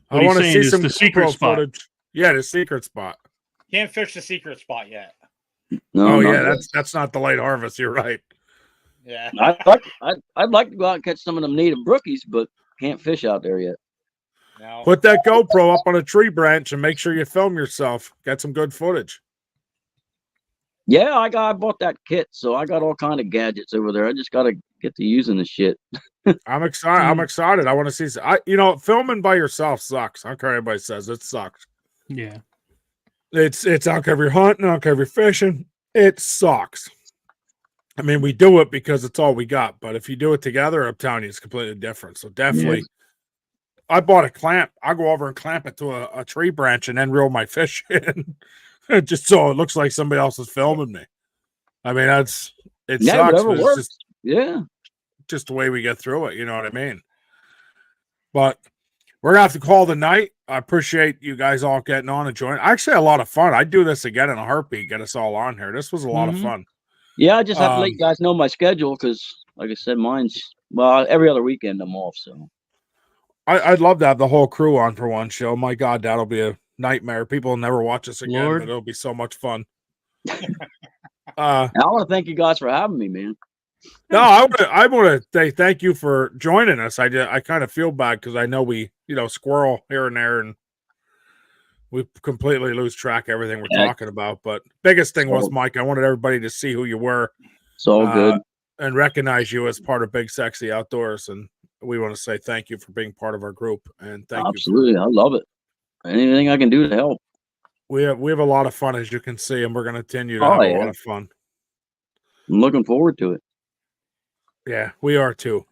Speaker 2: What
Speaker 3: I
Speaker 2: he's
Speaker 3: want to
Speaker 2: saying
Speaker 3: see
Speaker 2: is
Speaker 3: some
Speaker 2: the secret
Speaker 3: GoPro
Speaker 2: spot.
Speaker 3: footage. Yeah, the secret spot.
Speaker 5: Can't fish the secret spot yet.
Speaker 4: No,
Speaker 3: Oh
Speaker 4: not
Speaker 3: yeah,
Speaker 4: yet.
Speaker 3: that's not the late harvest. You're right.
Speaker 5: Yeah.
Speaker 4: I'd like to go out and catch some of them native brookies, but can't fish out there yet.
Speaker 5: No.
Speaker 3: Put that GoPro up on a tree branch and make sure you film yourself. Get some good footage.
Speaker 4: Yeah, I bought that kit, so I got all kind of gadgets over there. I just gotta get to using the shit.
Speaker 3: I'm excited. I'm excited. I want to see. Filming by yourself sucks. I don't care what anybody says. It sucks.
Speaker 2: Yeah.
Speaker 3: It's I don't care if you're hunting. I don't care if you're fishing. It sucks. I mean, we do it because it's all we got, but if you do it together, I'm telling you, it's completely different. So definitely, I bought a clamp. I go over and clamp it to a tree branch and then reel my fish in, just so it looks like somebody else is filming me. I mean, it sucks.
Speaker 4: Whatever
Speaker 3: But
Speaker 4: works.
Speaker 3: it's just the way we get through it. You know what I mean? But we're gonna have to call the night. I appreciate you guys all getting on and joining. Actually, a lot of fun. I'd do this again in a heartbeat. Get us all on here. This was a lot of fun.
Speaker 4: Yeah, I just have to let you guys know my schedule because, like I said, mine's every other weekend I'm off. So
Speaker 3: I'd love to have the whole crew on for one show. My God, that'll be a nightmare. People will never watch us again, but it'll be so much fun.
Speaker 4: I want to thank you guys for having me, man.
Speaker 3: No, I want to say thank you for joining us. I kind of feel bad because I know we squirrel here and there, and we completely lose track of everything we're talking about. But biggest thing was, Mike, I wanted everybody to see who you were.
Speaker 4: It's all good.
Speaker 3: And recognize you as part of Big Sexy Outdoors. And we want to say thank you for being part of our group. And thank you.
Speaker 4: Absolutely. I love it. Anything I can do to help.
Speaker 3: We have a lot of fun, as you can see, and we're going to continue to have a lot of fun.
Speaker 4: I'm looking forward to it.
Speaker 3: Yeah, we are too.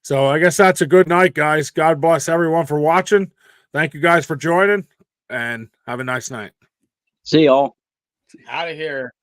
Speaker 3: So I guess that's a good night, guys. God bless everyone for watching. Thank you guys for joining, and have a nice night.
Speaker 4: See y'all.
Speaker 5: Out of here.